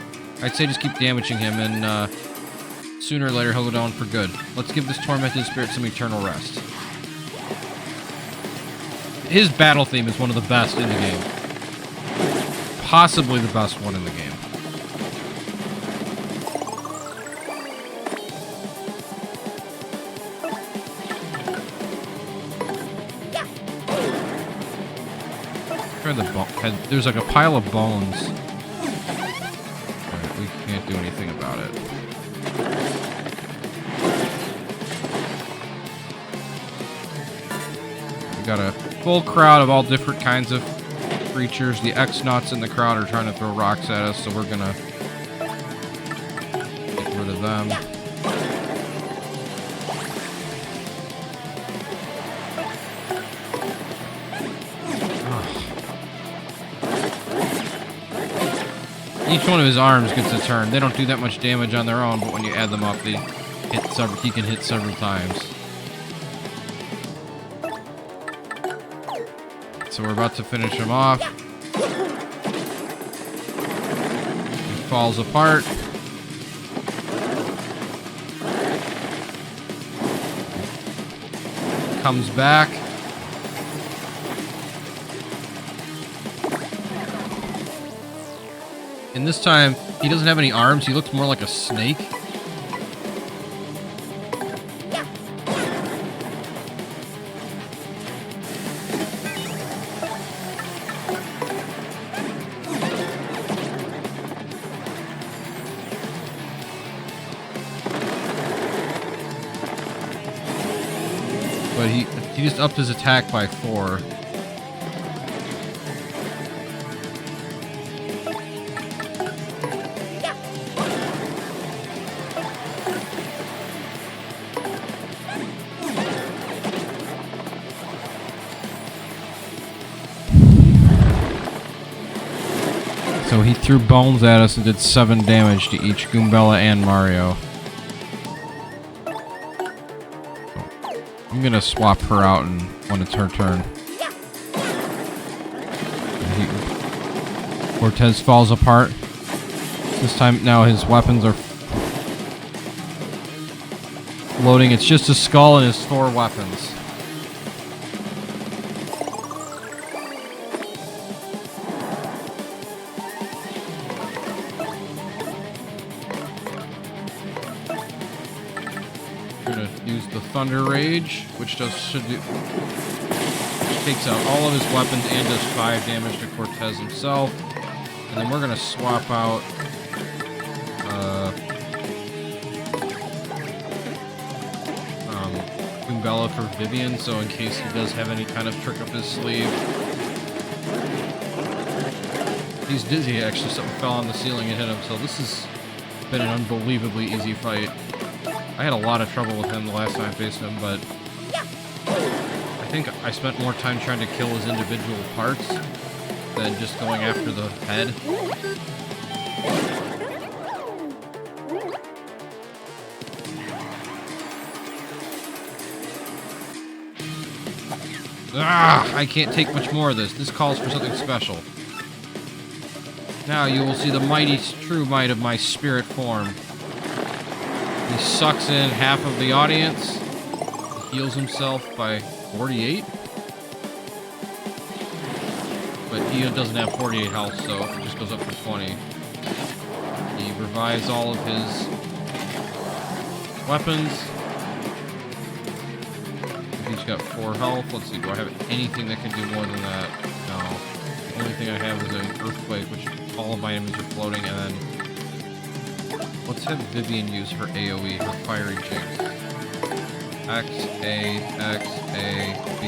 I'd say just keep damaging him, and sooner or later he'll go down for good. Let's give this tormented spirit some eternal rest. His battle theme is one of the best in the game. Possibly the best one in the game. There's like a pile of bones. Alright, we can't do anything about it. We got a full crowd of all different kinds of creatures. The X-Nauts in the crowd are trying to throw rocks at us, so we're gonna get rid of them. Each one of his arms gets a turn. They don't do that much damage on their own, but when you add them up, he can hit several times. So we're about to finish him off. He falls apart. Comes back. And this time, he doesn't have any arms. He looks more like a snake. But he just upped his attack by 4. So he threw bones at us and did 7 damage to each Goombella and Mario. I'm gonna swap her out and when it's her turn. Cortez falls apart. This time now his weapons are loading. It's just a skull and his 4 weapons. Use the Thunder Rage, which takes out all of his weapons and does 5 damage to Cortez himself. And then we're gonna swap out Bella for Vivian, so in case he does have any kind of trick up his sleeve. He's dizzy, actually. Something fell on the ceiling and hit him, so this has been an unbelievably easy fight. I had a lot of trouble with him the last time I faced him, but I think I spent more time trying to kill his individual parts than just going after the head. Ah, I can't take much more of this. This calls for something special. Now you will see the mighty, true might of my spirit form. He sucks in half of the audience. He heals himself by 48. But he doesn't have 48 health, so it just goes up to 20. He revives all of his weapons. He's got 4 health. Let's see, do I have anything that can do more than that? No. The only thing I have is an earthquake, which all of my enemies are floating, and then let's have Vivian use her AoE, her fiery jinx. X, A, X, A, B.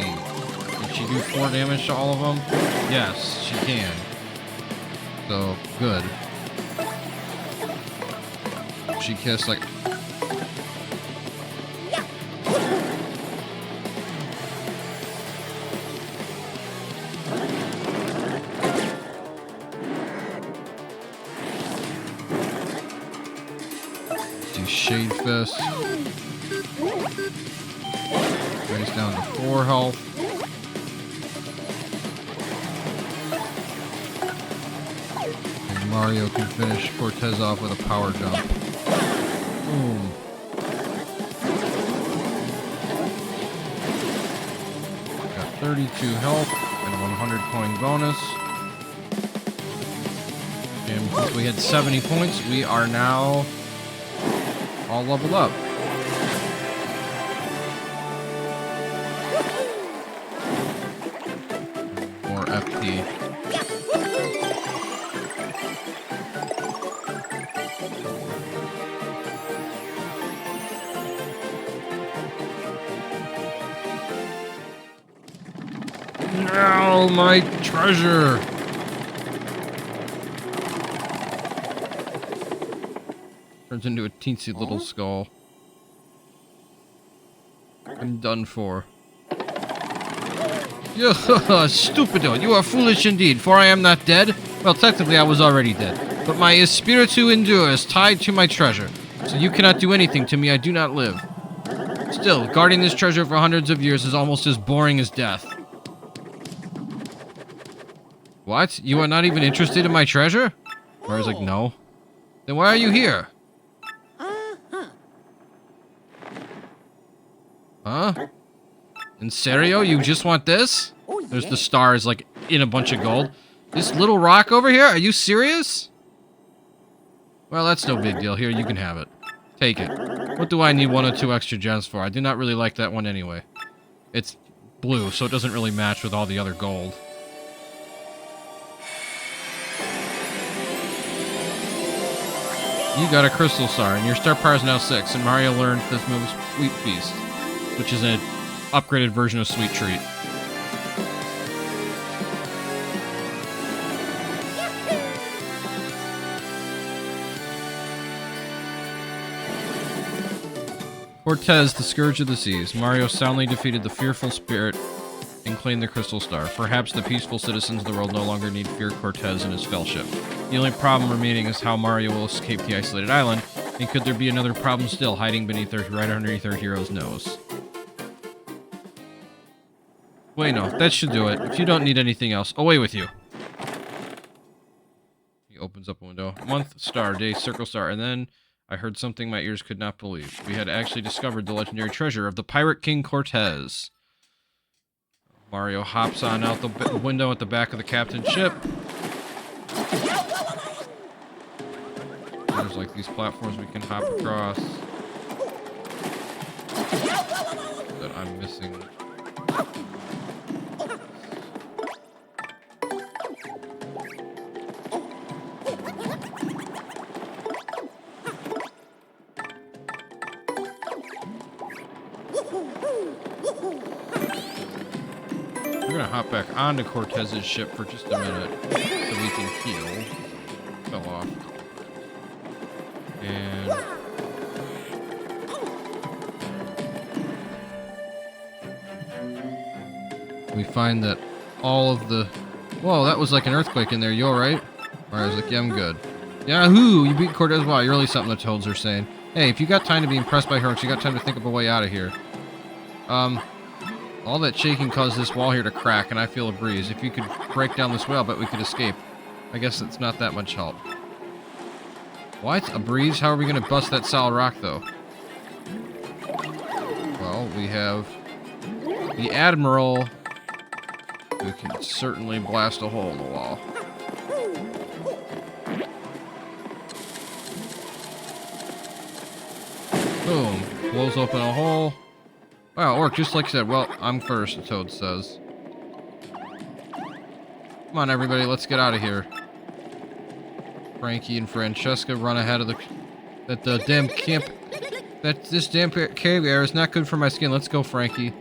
Can she do 4 damage to all of them? Yes, she can. So, good. She kissed like... Shade Fist. Raise down to 4 health. And Mario can finish Cortez off with a power jump. Boom. Got 32 health and a 100 coin bonus. And since we had 70 points, we are now all leveled up. More FP. No, my treasure! Turns into a teensy little skull. I'm done for. Yeah, stupido, you are foolish indeed, for I am not dead. Well, technically I was already dead, but my espiritu endures, tied to my treasure. So you cannot do anything to me, I do not live. Still, guarding this treasure for hundreds of years is almost as boring as death. What? You are not even interested in my treasure? Mario's like, no. Then why are you here? Huh? In serio? You just want this? There's the stars, like, in a bunch of gold. This little rock over here? Are you serious? Well, that's no big deal. Here, you can have it. Take it. What do I need 1 or 2 extra gems for? I do not really like that one anyway. It's blue, so it doesn't really match with all the other gold. You got a crystal star, and your star power is now 6, and Mario learned this move, Sweet Feast, which is an upgraded version of Sweet Treat. Cortez, the Scourge of the Seas. Mario soundly defeated the fearful spirit and claimed the crystal star. Perhaps the peaceful citizens of the world no longer need fear Cortez and his fellowship. The only problem remaining is how Mario will escape the isolated island, and could there be another problem still hiding beneath right underneath our hero's nose? Bueno, that should do it. If you don't need anything else, away with you. He opens up a window. Month, star, day, circle star, and then I heard something my ears could not believe. We had actually discovered the legendary treasure of the Pirate King Cortez. Mario hops on out the window at the back of the captain's ship. There's like these platforms we can hop across that I'm missing. gonna hop back onto Cortez's ship for just a minute so we can heal. Fell off. And we find that all of the... Whoa, that was like an earthquake in there. You alright? Alright, I was like, yeah, I'm good. Yahoo! You beat Cortez. Wow, you're really something, the toads are saying. Hey, if you got time to be impressed by heroics, you got time to think of a way out of here. All that shaking caused this wall here to crack, and I feel a breeze. If you could break down this way, I'll bet we could escape. I guess it's not that much help. What? A breeze? How are we going to bust that solid rock, though? Well, we have the Admiral, who can certainly blast a hole in the wall. Boom. Blows open a hole. Wow, it worked just like I said. Well, I'm first, the toad says. Come on, everybody, let's get out of here. Frankie and Francesca run ahead of the damn camp. This damn cave air is not good for my skin. Let's go, Frankie.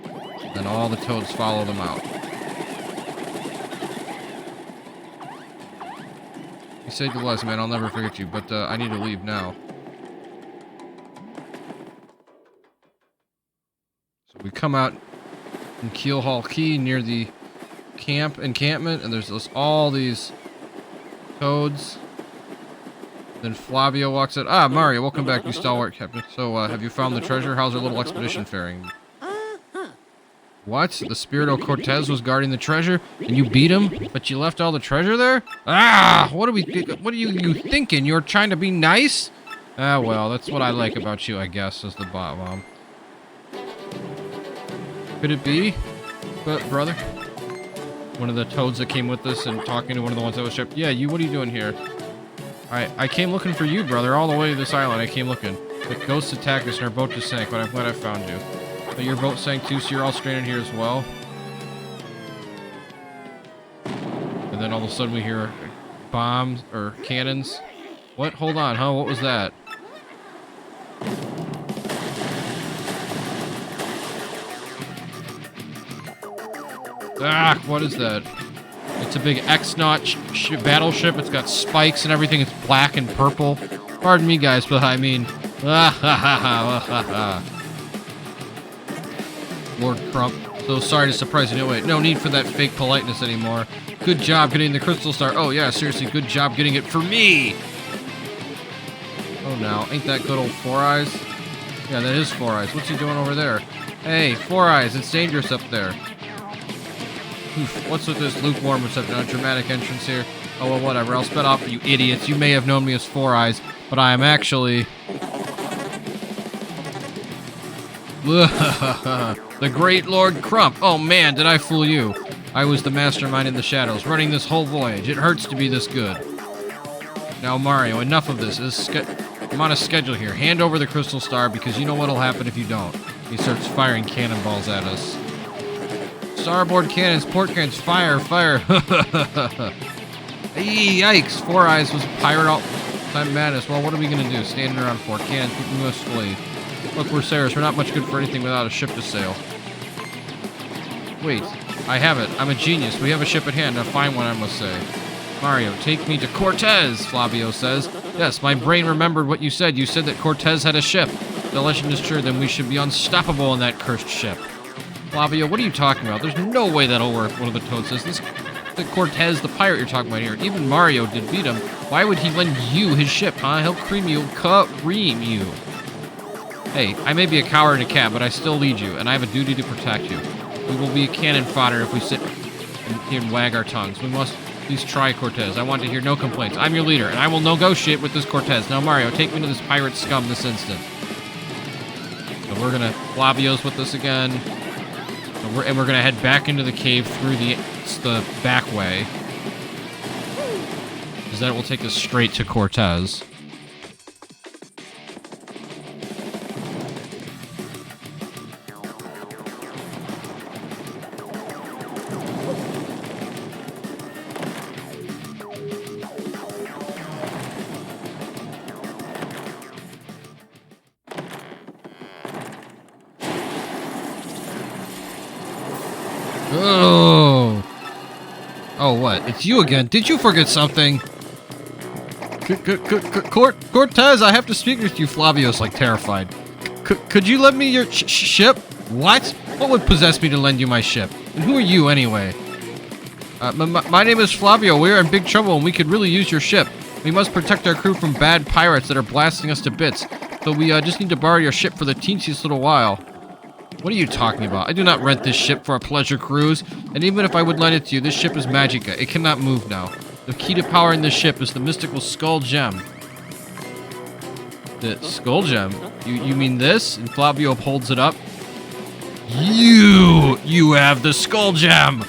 And all the toads follow them out. You saved the lives, man. I'll never forget you, but I need to leave now. So we come out in Keelhaul Key near the encampment, and there's all these toads. Then Flavio walks in. Ah, Mario, welcome back, you stalwart captain. So, have you found the treasure? How's our little expedition faring? What? The Spirito Cortez was guarding the treasure, and you beat him, but you left all the treasure there? Ah! What are you thinking? You're trying to be nice? Ah, well, that's what I like about you, I guess, says the bot mom. Could it be? But, brother? One of the toads that came with us and talking to one of the ones that was shipped. Yeah, what are you doing here? I came looking for you, brother, all the way to this island. I came looking. The ghosts attacked us and our boat just sank, but I'm glad I found you. But your boat sank too, so you're all stranded here as well? And then all of a sudden we hear bombs, or cannons. What? Hold on, huh? What was that? Ah, what is that? It's a big X-Naut battleship. It's got spikes and everything. It's black and purple. Pardon me, guys, but I mean... Lord Crump. So sorry to surprise you. No need for that fake politeness anymore. Good job getting the crystal star. Oh, yeah, seriously, good job getting it for me! Oh, now, ain't that good old Four Eyes? Yeah, that is Four Eyes. What's he doing over there? Hey, Four Eyes, it's dangerous up there. Oof, what's with this lukewarm reception? A dramatic entrance here. Oh, well, whatever. I'll spit off, you idiots. You may have known me as Four Eyes, but I am actually... the great Lord Crump. Oh, man, did I fool you? I was the mastermind in the shadows, running this whole voyage. It hurts to be this good. Now, Mario, enough of this. I'm on a schedule here. Hand over the crystal star, because you know what'll happen if you don't. He starts firing cannonballs at us. Starboard cannons, port cannons, fire, fire. Hey, yikes. Four Eyes was pirate all-time madness. Well, what are we going to do? Standing around four cannons, we must flee. Look, we're sailors. We're not much good for anything without a ship to sail. Wait, I have it. I'm a genius. We have a ship at hand. A fine one, I must say. Mario, take me to Cortez, Flavio says. Yes, my brain remembered what you said. You said that Cortez had a ship. The legend is true, then we should be unstoppable in that cursed ship. Flavio, what are you talking about? There's no way that'll work, one of the toads says. The Cortez, the pirate you're talking about here. Even Mario did beat him. Why would he lend you his ship, huh? He'll cream you. Hey, I may be a coward and a cat, but I still lead you, and I have a duty to protect you. We will be cannon fodder if we sit here and wag our tongues. We must please try Cortez. I want to hear no complaints. I'm your leader, and I will negotiate with this Cortez. Now, Mario, take me to this pirate scum this instant. So we're gonna... Flavio's with us again. And we're gonna head back into the cave through the back way. Because that will take us straight to Cortez. Oh! Oh, what? It's you again. Did you forget something? Cortez, I have to speak with you. Flavio's like terrified. Could you lend me your ship? What? What would possess me to lend you my ship? And who are you anyway? My name is Flavio. We are in big trouble and we could really use your ship. We must protect our crew from bad pirates that are blasting us to bits. So we just need to borrow your ship for the teensiest little while. What are you talking about? I do not rent this ship for a pleasure cruise. And even if I would lend it to you, this ship is magica. It cannot move now. The key to powering this ship is the mystical skull gem. The skull gem? You mean this? And Flavio holds it up. You have the skull gem!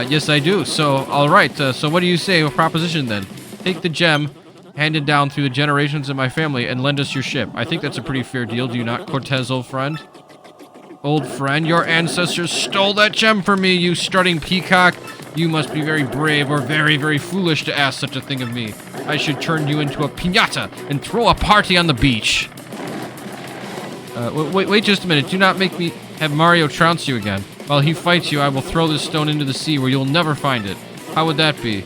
Yes I do. So, alright, so what do you say of proposition then? Take the gem, handed down through the generations of my family, and lend us your ship. I think that's a pretty fair deal, do you not, Cortez, old friend? Old friend, your ancestors stole that gem from me, you strutting peacock! You must be very brave or very, very foolish to ask such a thing of me. I should turn you into a piñata and throw a party on the beach. Wait just a minute. Do not make me have Mario trounce you again. While he fights you, I will throw this stone into the sea where you'll never find it. How would that be?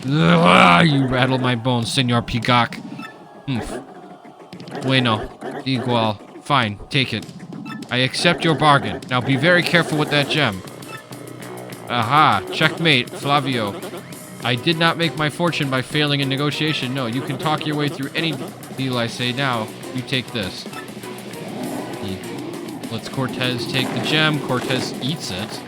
Ugh, you rattle my bones, Senor Peacock. Bueno. Igual. Fine. Take it. I accept your bargain. Now be very careful with that gem. Aha. Checkmate, Flavio. I did not make my fortune by failing in negotiation. No, you can talk your way through any deal I say now. You take this. Let's Cortez take the gem. Cortez eats it.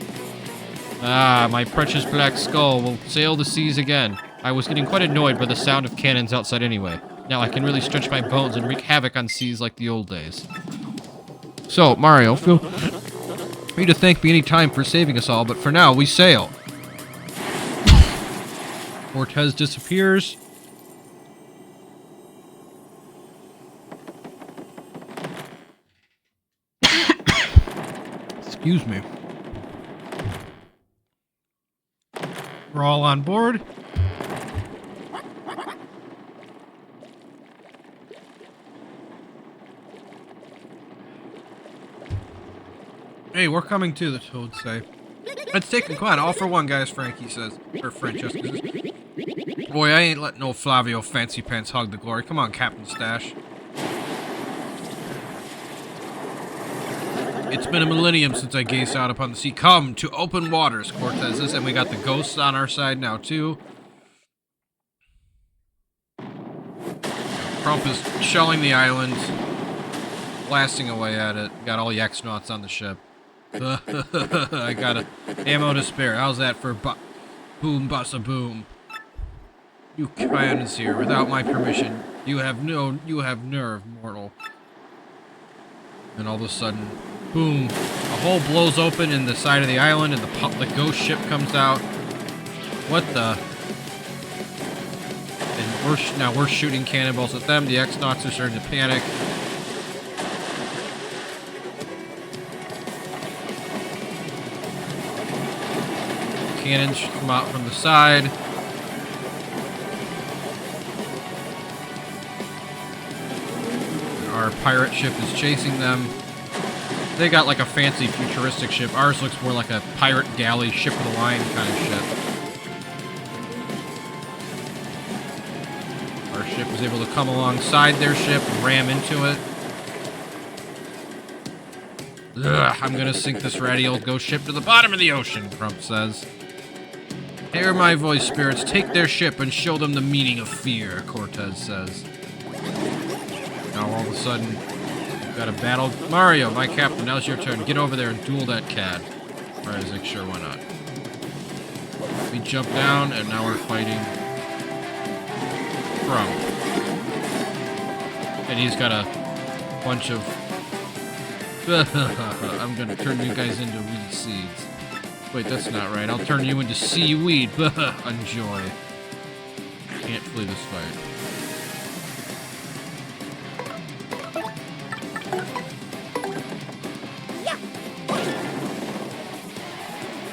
Ah, my precious black skull will sail the seas again. I was getting quite annoyed by the sound of cannons outside anyway. Now I can really stretch my bones and wreak havoc on seas like the old days. So, Mario, feel free to thank me any time for saving us all, but for now, we sail. Cortez disappears. Excuse me. We're all on board. Hey, we're coming too, the toads say. Let's take the quad. All for one, guys, Frankie says. Or Francesca says. Boy, I ain't letting no Flavio fancy pants hog the glory. Come on, Captain Stash. It's been a millennium since I gazed out upon the sea. Come to open waters, Cortez says. And we got the ghosts on our side now, too. Crump is shelling the island. Blasting away at it. Got all the X-Nauts on the ship. I got ammo to spare. How's that for boom bassa boom? You cannons here without my permission. You have nerve, mortal. And all of a sudden, boom! A hole blows open in the side of the island, and the ghost ship comes out. What the? And now we're shooting cannonballs at them. The X-Nauts are starting to panic. Cannons come out from the side. Our pirate ship is chasing them. They got like a fancy futuristic ship. Ours looks more like a pirate galley, ship of the line kind of ship. Our ship is able to come alongside their ship and ram into it. Ugh, I'm gonna sink this ratty old ghost ship to the bottom of the ocean, Crump says. Hear my voice, spirits. Take their ship and show them the meaning of fear, Cortez says. Now all of a sudden, we've got a battle. Mario, my captain, now's your turn. Get over there and duel that cad. Alright, I was like, sure, why not? We jump down, and now we're fighting Crump. And he's got a bunch of... I'm gonna turn you guys into weed seeds. Wait, that's not right. I'll turn you into seaweed. Enjoy. Can't flee this fight.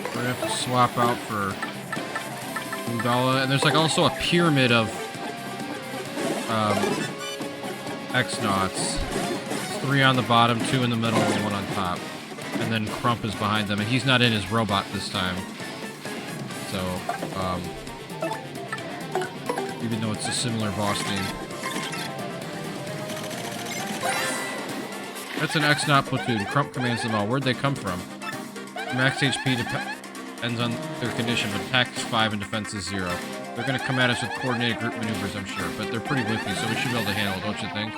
We're gonna have to swap out for Undala. And there's like also a pyramid of X-Nauts. 3 on the bottom, 2 in the middle, and 1 on top. And then Crump is behind them, and he's not in his robot this time. so, even though it's a similar boss name. That's an X-Not platoon. Crump commands them all. Where'd they come from? Max HP depends on their condition, but attack is 5 and defense is 0. They're gonna come at us with coordinated group maneuvers, I'm sure, but they're pretty whippy, so we should be able to handle it, don't you think?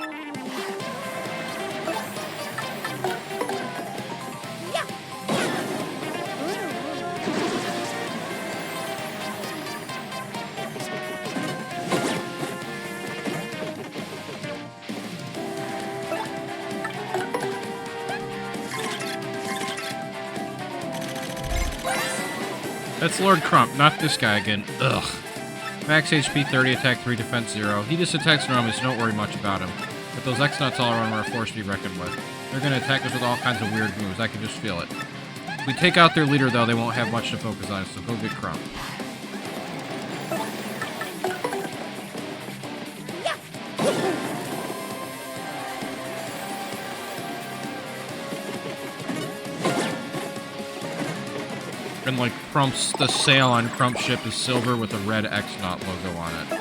That's Lord Crump, not this guy again. Ugh. Max HP 30, attack 3, defense 0. He just attacks normally, so don't worry much about him. But those X-Nuts all around are a force to be reckoned with. They're gonna attack us with all kinds of weird moves, I can just feel it. If we take out their leader, though, they won't have much to focus on, so go get Crump. And like the sail on Crump's ship is silver with a red X-Not logo on it.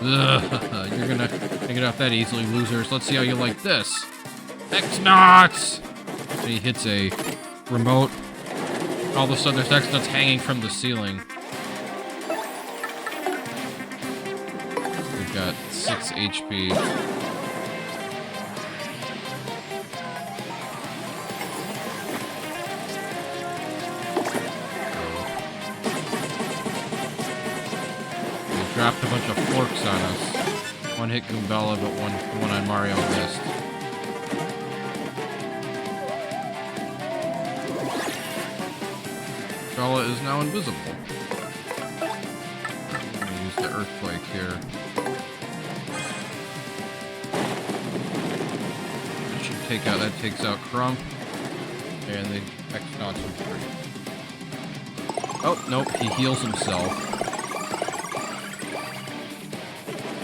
Ugh, you're gonna get off that easily, losers. Let's see how you like this. X-Nots! And he hits a remote. All of a sudden there's X-Nots hanging from the ceiling. We've got 6 HP. Dropped a bunch of forks on us. One hit Goombella, but one on Mario missed. Bella is now invisible. I'm gonna use the earthquake here. That takes out Crump. And the X-Nots are free. Oh, nope, he heals himself.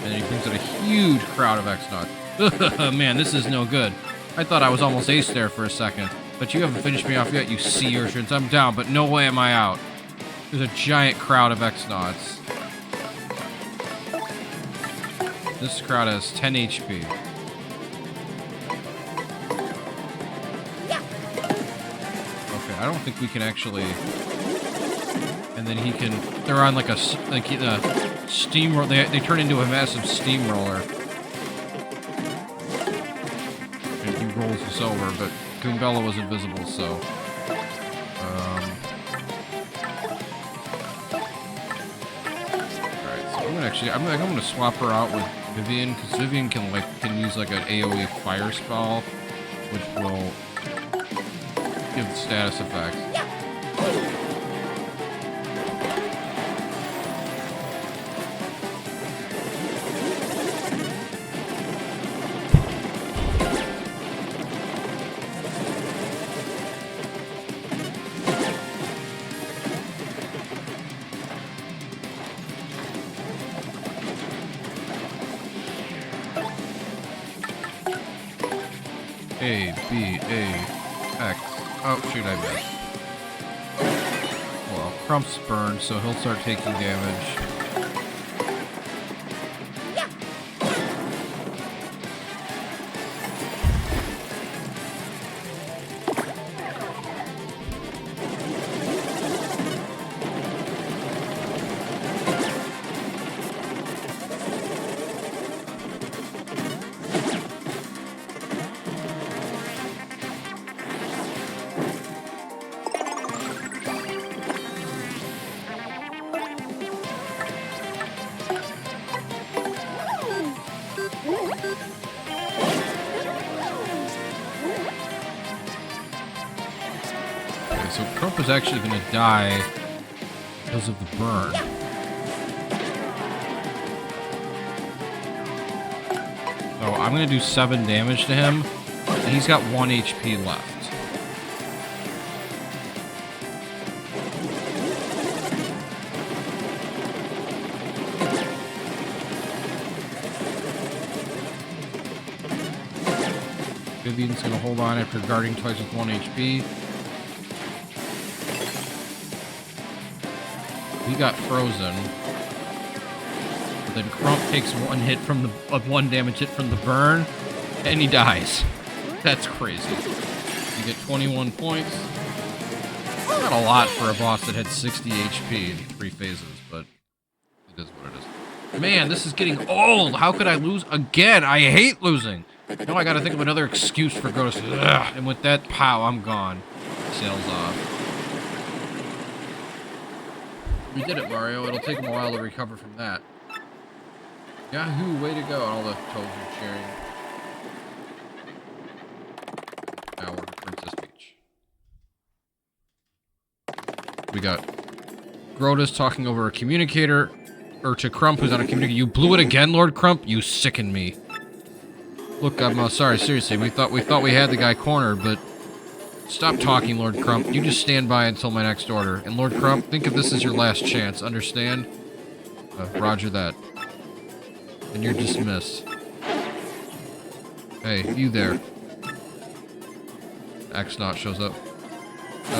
And he brings out a huge crowd of X-Nots. Man, this is no good. I thought I was almost ace there for a second. But you haven't finished me off yet, you sea urchins. I'm down, but no way am I out. There's a giant crowd of X-Nots. This crowd has 10 HP. Okay, I don't think we can actually... And then he can... They're on like a... steamroller. They turn into a massive steamroller. And he rolls us over, but Goombella was invisible, so... Alright, so I'm gonna swap her out with Vivian, because Vivian can use like an AoE fire spell, which will give status effects. A, B, A, X. Oh, shoot, I missed. Well, Crump's burned, so he'll start taking damage. So Crump is actually going to die because of the burn. So I'm going to do 7 damage to him, and he's got 1 HP left. Vivian's gonna hold on after guarding twice with 1 HP. He got frozen. But then Crump takes 1 hit from the 1 damage hit from the burn, and he dies. That's crazy. You get 21 points. Not a lot for a boss that had 60 HP in 3 phases, but it is what it is. Man, this is getting old. How could I lose again? I hate losing. Now I gotta think of another excuse for Grotus. Ugh. And with that, pow, I'm gone. Sails off. We did it, Mario. It'll take him a while to recover from that. Yahoo, way to go. All the toads are cheering. Now we're to Princess Peach. We got Grotus talking over a communicator, or to Crump, who's on a communicator. You blew it again, Lord Crump? You sicken me. Look, I'm sorry, seriously. We thought we had the guy cornered, but stop talking, Lord Crump. You just stand by until my next order. And Lord Crump, think of this as your last chance. Understand? Roger that. And you're dismissed. Hey, you there. X-Naut shows up.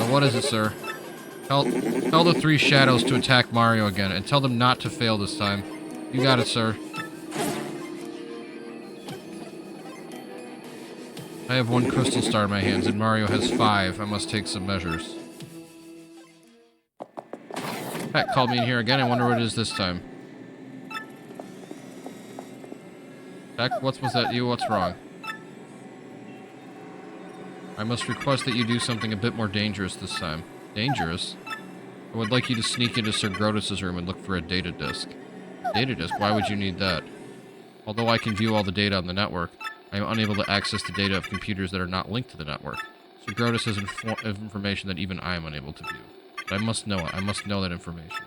What is it, sir? Tell the 3 shadows to attack Mario again, and tell them not to fail this time. You got it, sir. I have 1 crystal star in my hands, and Mario has 5. I must take some measures. Pat called me in here again. I wonder what it is this time. Pat, was that you? What's wrong? I must request that you do something a bit more dangerous this time. Dangerous? I would like you to sneak into Sir Grotus' room and look for a data disk. Data disk? Why would you need that? Although I can view all the data on the network, I am unable to access the data of computers that are not linked to the network. Sir Grotus has information that even I am unable to view. But I must know it. I must know that information.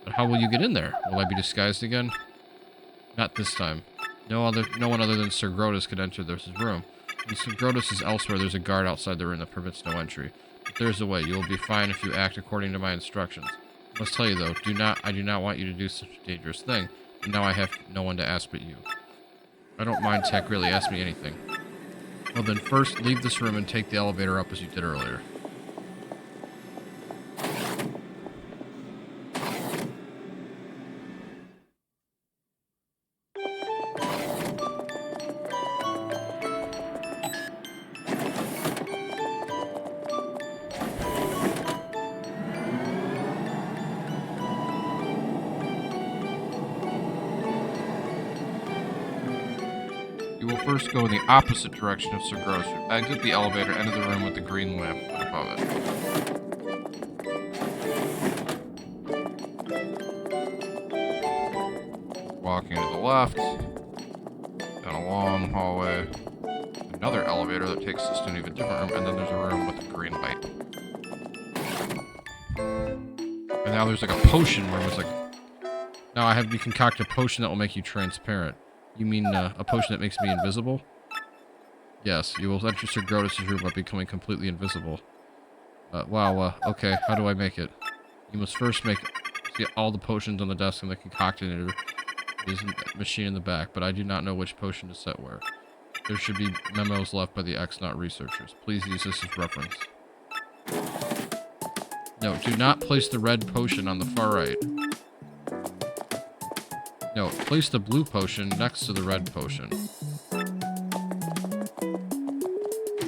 But how will you get in there? Will I be disguised again? Not this time. No one other than Sir Grotus could enter this room. When Sir Grotus is elsewhere, there's a guard outside the room that permits no entry. But there's a way. You will be fine if you act according to my instructions. I must tell you though, I do not want you to do such a dangerous thing. And now I have no one to ask but you. I don't mind tech, really. Ask me anything. Well then, first, leave this room and take the elevator up as you did earlier. First, go in the opposite direction of Sir Grotus. Exit the elevator, enter the room with the green lamp above it. Walking to the left, down a long hallway, another elevator that takes us to an even different room, and then there's a room with a green light. And now there's like a potion room. It's like, now you concoct a potion that will make you transparent. You mean a potion that makes me invisible? Yes, you will enter Sir Grotus' room by becoming completely invisible. Okay, how do I make it? You must first see all the potions on the desk and the concocted machine in the back, but I do not know which potion to set where. There should be memos left by the X-Naut researchers. Please use this as reference. No, do not place the red potion on the far right. No, place the blue potion next to the red potion.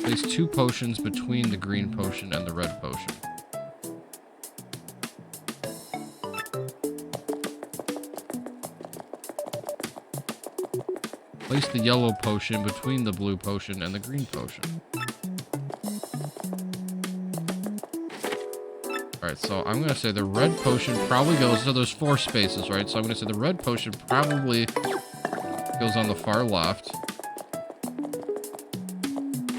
Place 2 potions between the green potion and the red potion. Place the yellow potion between the blue potion and the green potion. Alright, so I'm going to say the red potion probably goes... So there's 4 spaces, right? So I'm going to say the red potion probably goes on the far left.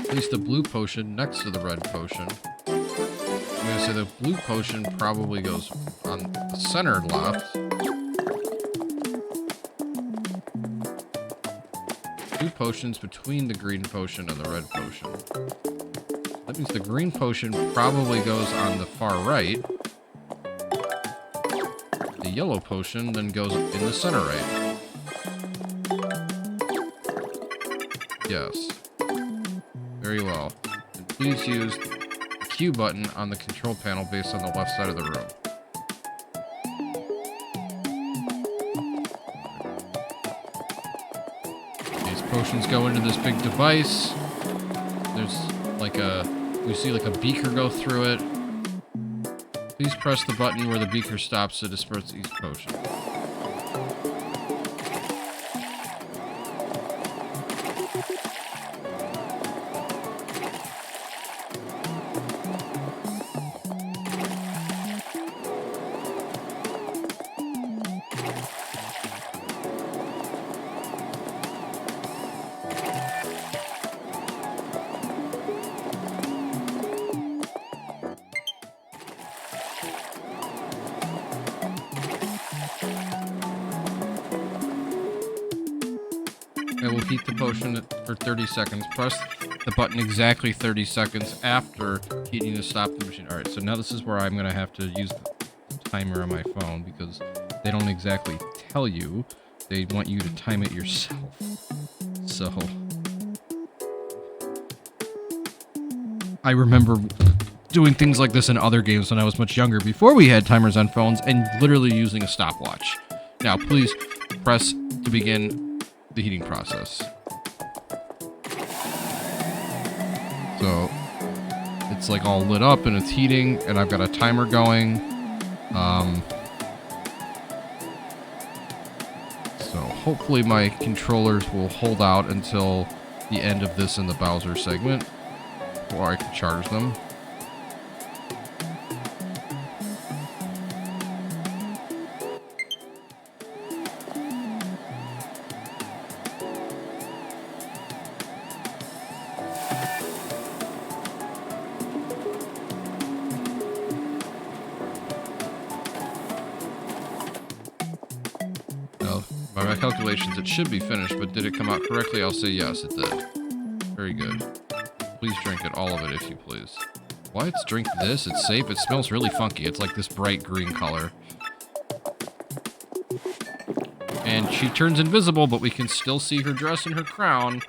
Place the blue potion next to the red potion. I'm going to say the blue potion probably goes on the center left. 2 potions between the green potion and the red potion. That means the green potion probably goes on the far right. The yellow potion then goes in the center right. Yes. please use the Q button on the control panel based on the left side of the room. These potions go into this big device. There's like we see like a beaker go through it. Please press the button where the beaker stops to disperse these potions. It will heat the potion for 30 seconds. Press the button exactly 30 seconds after heating to stop the machine. Alright, so now this is where I'm going to have to use the timer on my phone because they don't exactly tell you. They want you to time it yourself. So I remember doing things like this in other games when I was much younger, before we had timers on phones, and literally using a stopwatch. Now, please press to begin the heating process. So it's like all lit up and it's heating, and I've got a timer going. So hopefully my controllers will hold out until the end of this in the Bowser segment, or I can charge them. By my calculations, it should be finished, but did it come out correctly? I'll say yes, it did. Very good. Please drink it, all of it, if you please. Why it's drink this? It's safe. It smells really funky. It's like this bright green color. And she turns invisible, but we can still see her dress and her crown.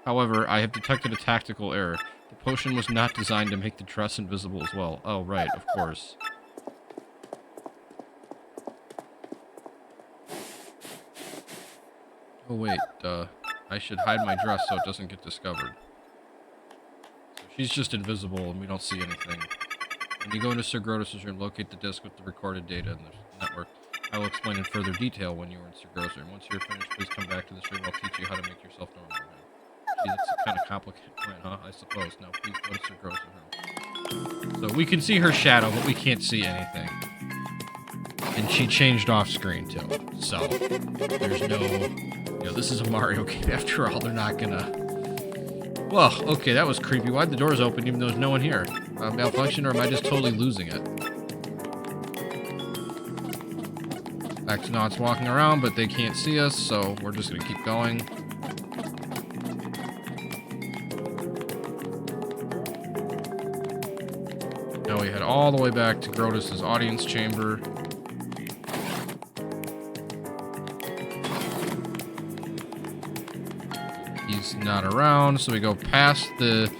However, I have detected a tactical error. The potion was not designed to make the dress invisible as well. Oh, right, of course. Oh wait, I should hide my dress so it doesn't get discovered. So she's just invisible and we don't see anything. When you go into Sir Grotus' room, locate the disk with the recorded data in the network. I will explain in further detail when you are in Sir Grotus' room. Once you're finished, please come back to this room. I'll teach you how to make yourself normal again. Gee, that's a kind of complicated plan, huh? I suppose. Now please go to Sir Grotus' room. So we can see her shadow, but we can't see anything. And she changed off screen too. So there's no... You know, this is a Mario game after all. They're not gonna... Well, okay, that was creepy. Why'd the doors open even though there's no one here? Malfunction, or am I just totally losing it? Axonauts walking around, but they can't see us, so we're just gonna keep going. Now we head all the way back to Grotus' audience chamber. He's not around, so we go past the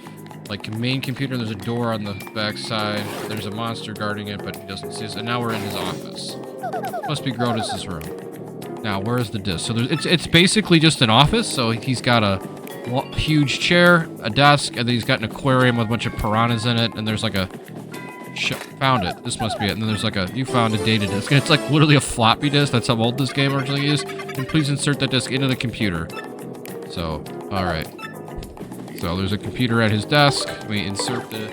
main computer. There's a door on the back side. There's a monster guarding it, but he doesn't see us. And now we're in his office. Must be Grotus' room. Now, where's the disc? So it's basically just an office. So he's got a huge chair, a desk, and then he's got an aquarium with a bunch of piranhas in it. And there's like a found it. This must be it. And then there's like you found a data disk. And it's like literally a floppy disk. That's how old this game originally is. And please insert that disk into the computer. So, alright. So there's a computer at his desk. We insert the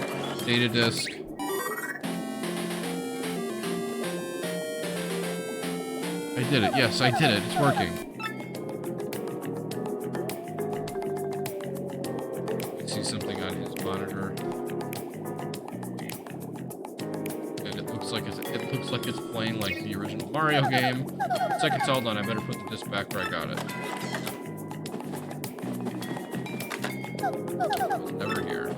data disk. I did it. Yes, I did it. It's working. You can see something on his monitor. And it looks like it's playing like the original Mario game. Looks like it's all done. I better put the disc back where I got it. Never here.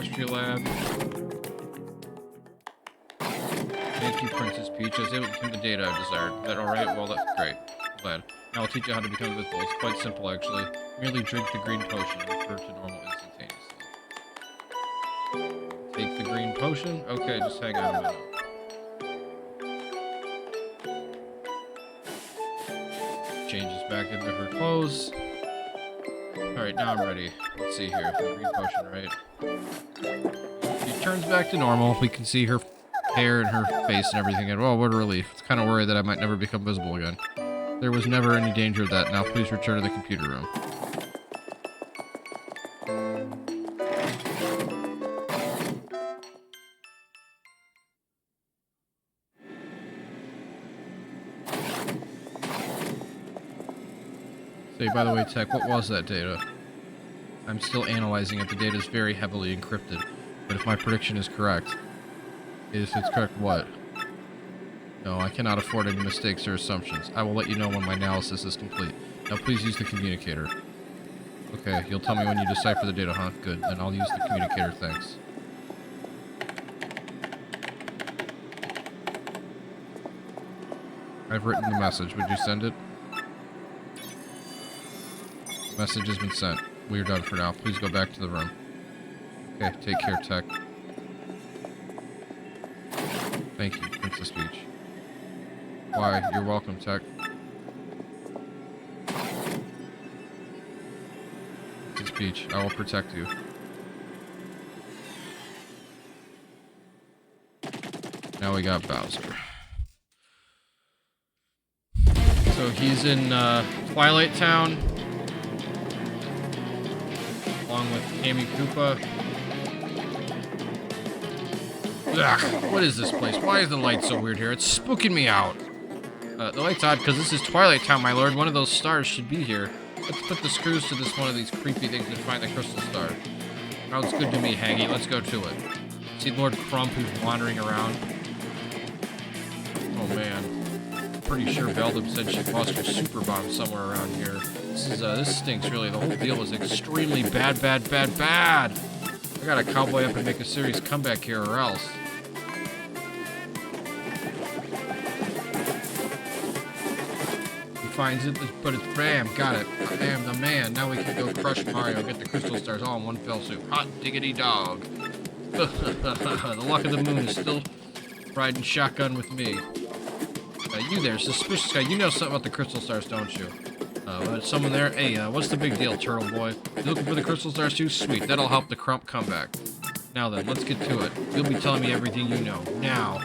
Chemistry lab. Thank you, Princess Peach. I was able to obtain the data I desired. Is that alright? Well, that's great. Glad. Now I'll teach you how to become invisible. It's quite simple, actually. Merely drink the green potion and return to normal instantaneously. Take the green potion? Okay, just hang on a minute. Changes back into her clothes. Alright, now I'm ready. Let's see here. The green potion, right? She turns back to normal. We can see her hair and her face and everything. And oh, what a relief. It's kind of worried that I might never become visible again. There was never any danger of that. Now please return to the computer room. Say, by the way, Tech, what was that data? I'm still analyzing it. The data is very heavily encrypted. But if my prediction is correct... If it's correct, what? No, I cannot afford any mistakes or assumptions. I will let you know when my analysis is complete. Now please use the communicator. Okay, you'll tell me when you decipher the data, huh? Good, then I'll use the communicator, thanks. I've written the message. Would you send it? Message has been sent. We are done for now. Please go back to the room. Okay, take care, Tech. Thank you, Princess Peach. Why, you're welcome, Tech. Princess Peach, I will protect you. Now we got Bowser. So he's in Twilight Town, along with Amy Koopa. Ugh, what is this place? Why is the light so weird here? It's spooking me out. The light's odd because this is Twilight Town, my lord. One of those stars should be here. Let's put the screws to this one of these creepy things and find the crystal star. Sounds good to me, Haggy. Let's go to it. See Lord Crump who's wandering around. Oh man. Pretty sure Beldam said she lost her super bomb somewhere around here. This stinks really. The whole deal is extremely bad. I gotta cowboy up and make a serious comeback here or else. Finds it, but it's Bam, got it. Bam, the man. Now we can go crush Mario, get the crystal stars all in one fell swoop. Hot diggity dog. The luck of the moon is still riding shotgun with me. You there, suspicious guy. You know something about the crystal stars, don't you? Someone there? Hey, what's the big deal, turtle boy? You looking for the crystal stars too? Sweet, that'll help the Crump come back. Now then, let's get to it. You'll be telling me everything you know. Now.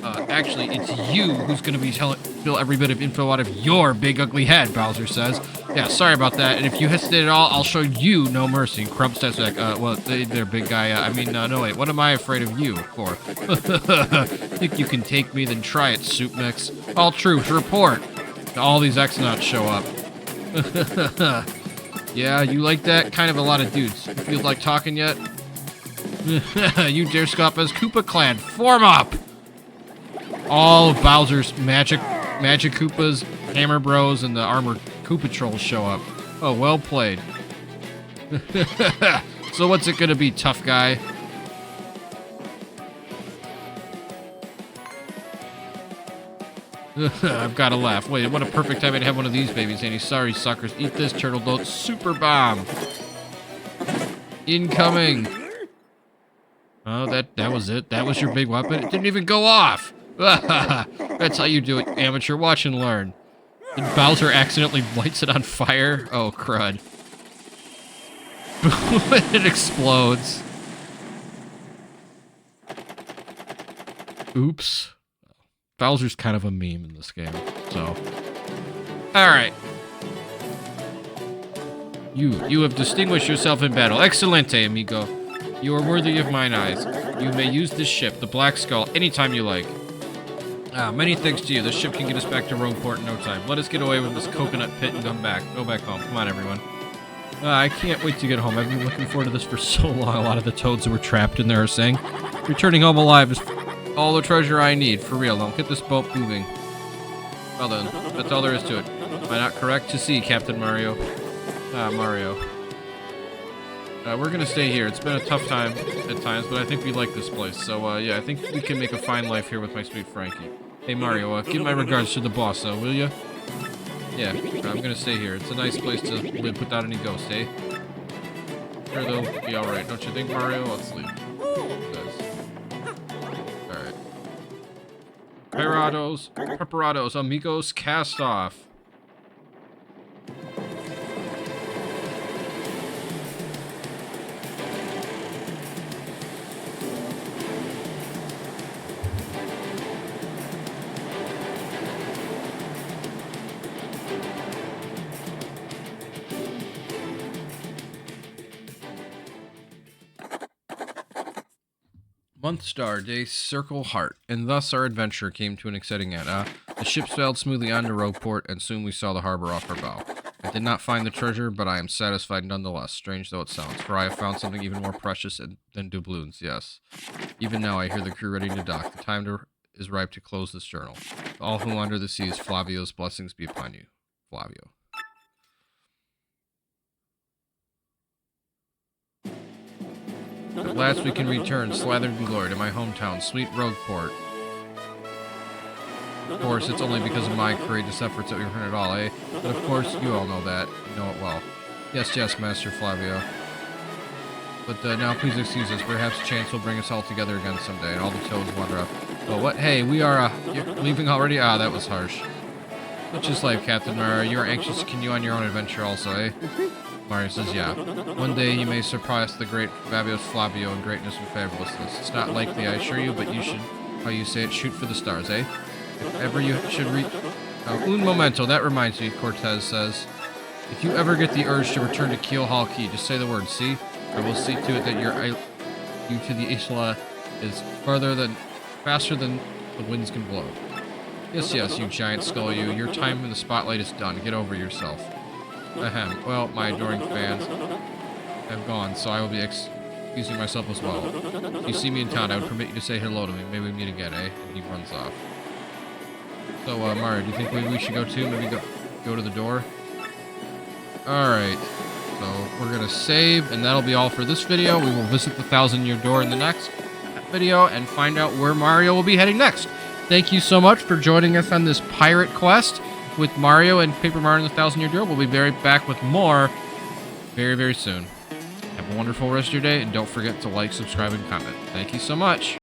Actually, it's you who's gonna be fill every bit of info out of your big ugly head, Bowser says. Yeah, sorry about that, and if you hesitate at all, I'll show you no mercy. Crump steps back, well, they're big guy, no, wait, what am I afraid of you for? Think you can take me, then try it, Soup Mix. All troops, report. All these X-Nauts show up. Yeah, you like that? Kind of a lot of dudes. You feel like talking yet? You dare scoff as Koopa Clan, form up! All of Bowser's Magic Koopas, Hammer Bros, and the Armored Koopa Trolls show up. Oh, well played. So what's it gonna be, tough guy? I've gotta laugh. Wait, what a perfect time to have one of these babies, Annie. Sorry, suckers. Eat this, turtle don't. Super bomb. Incoming. Oh, that was it? That was your big weapon? It didn't even go off! That's how you do it, amateur. Watch and learn. Did Bowser accidentally lights it on fire? Oh, crud. It explodes. Oops. Bowser's kind of a meme in this game, so... Alright. You have distinguished yourself in battle. Excelente, amigo. You are worthy of mine eyes. You may use this ship, the Black Skull, anytime you like. Many thanks to you. This ship can get us back to Rogueport in no time. Let us get away with this coconut pit and come back. Go back home. Come on, everyone. I can't wait to get home. I've been looking forward to this for so long. A lot of the toads who were trapped in there are saying, returning home alive is all the treasure I need. For real, now get this boat moving. Well then, that's all there is to it. Am I not correct? To see, Captain Mario. Mario. We're gonna stay here. It's been a tough time at times, but I think we like this place. So, yeah, I think we can make a fine life here with my sweet Frankie. Hey, Mario, give my regards to the boss, will ya? Yeah, I'm gonna stay here. It's a nice place to live without any ghosts, eh? Sure, they'll be alright. Don't you think, Mario? Let's leave. Alright. Preparados, amigos, cast off. Month star, day circle heart, and thus our adventure came to an exciting end. The ship sailed smoothly on to Rogueport, and soon we saw the harbor off her bow. I did not find the treasure, but I am satisfied nonetheless, strange though it sounds, for I have found something even more precious than doubloons, yes. Even now I hear the crew ready to dock. The time is ripe to close this journal. To all who wander the seas, Flavio's blessings be upon you. Flavio. At last we can return, slathered in glory, to my hometown, sweet Rogueport. Of course, it's only because of my courageous efforts that we return at all, eh? But of course, you all know that. You know it well. Yes, yes, Master Flavio. But now, please excuse us. Perhaps chance will bring us all together again someday, and all the toads wander up. Oh, what? Hey, we are, you're leaving already? Ah, that was harsh. Such is life, Captain Mario. You are anxious to continue on your own adventure also, eh? Mario says, yeah. One day you may surpass the great Flavio in greatness and fabulousness. It's not likely, I assure you, but you should, how you say it, shoot for the stars, eh? If ever you should reach... un momento, that reminds me, Cortez says. If you ever get the urge to return to Keelhaul Key, just say the word, see? I will see to it that you to the Isla is faster than the winds can blow. Yes, yes, you giant skull, you. Your time in the spotlight is done. Get over yourself. Ahem. Well, my adoring fans have gone, so I will be excusing myself as well. If you see me in town, I would permit you to say hello to me. Maybe we meet again, eh? And he runs off. So, Mario, do you think maybe we should go too? Maybe go to the door? Alright. So, we're gonna save, and that'll be all for this video. We will visit the 1,000-year door in the next video and find out where Mario will be heading next. Thank you so much for joining us on this pirate quest with Mario and Paper Mario and the 1,000-Year Door. We'll be back with more very, very soon. Have a wonderful rest of your day, and don't forget to like, subscribe, and comment. Thank you so much.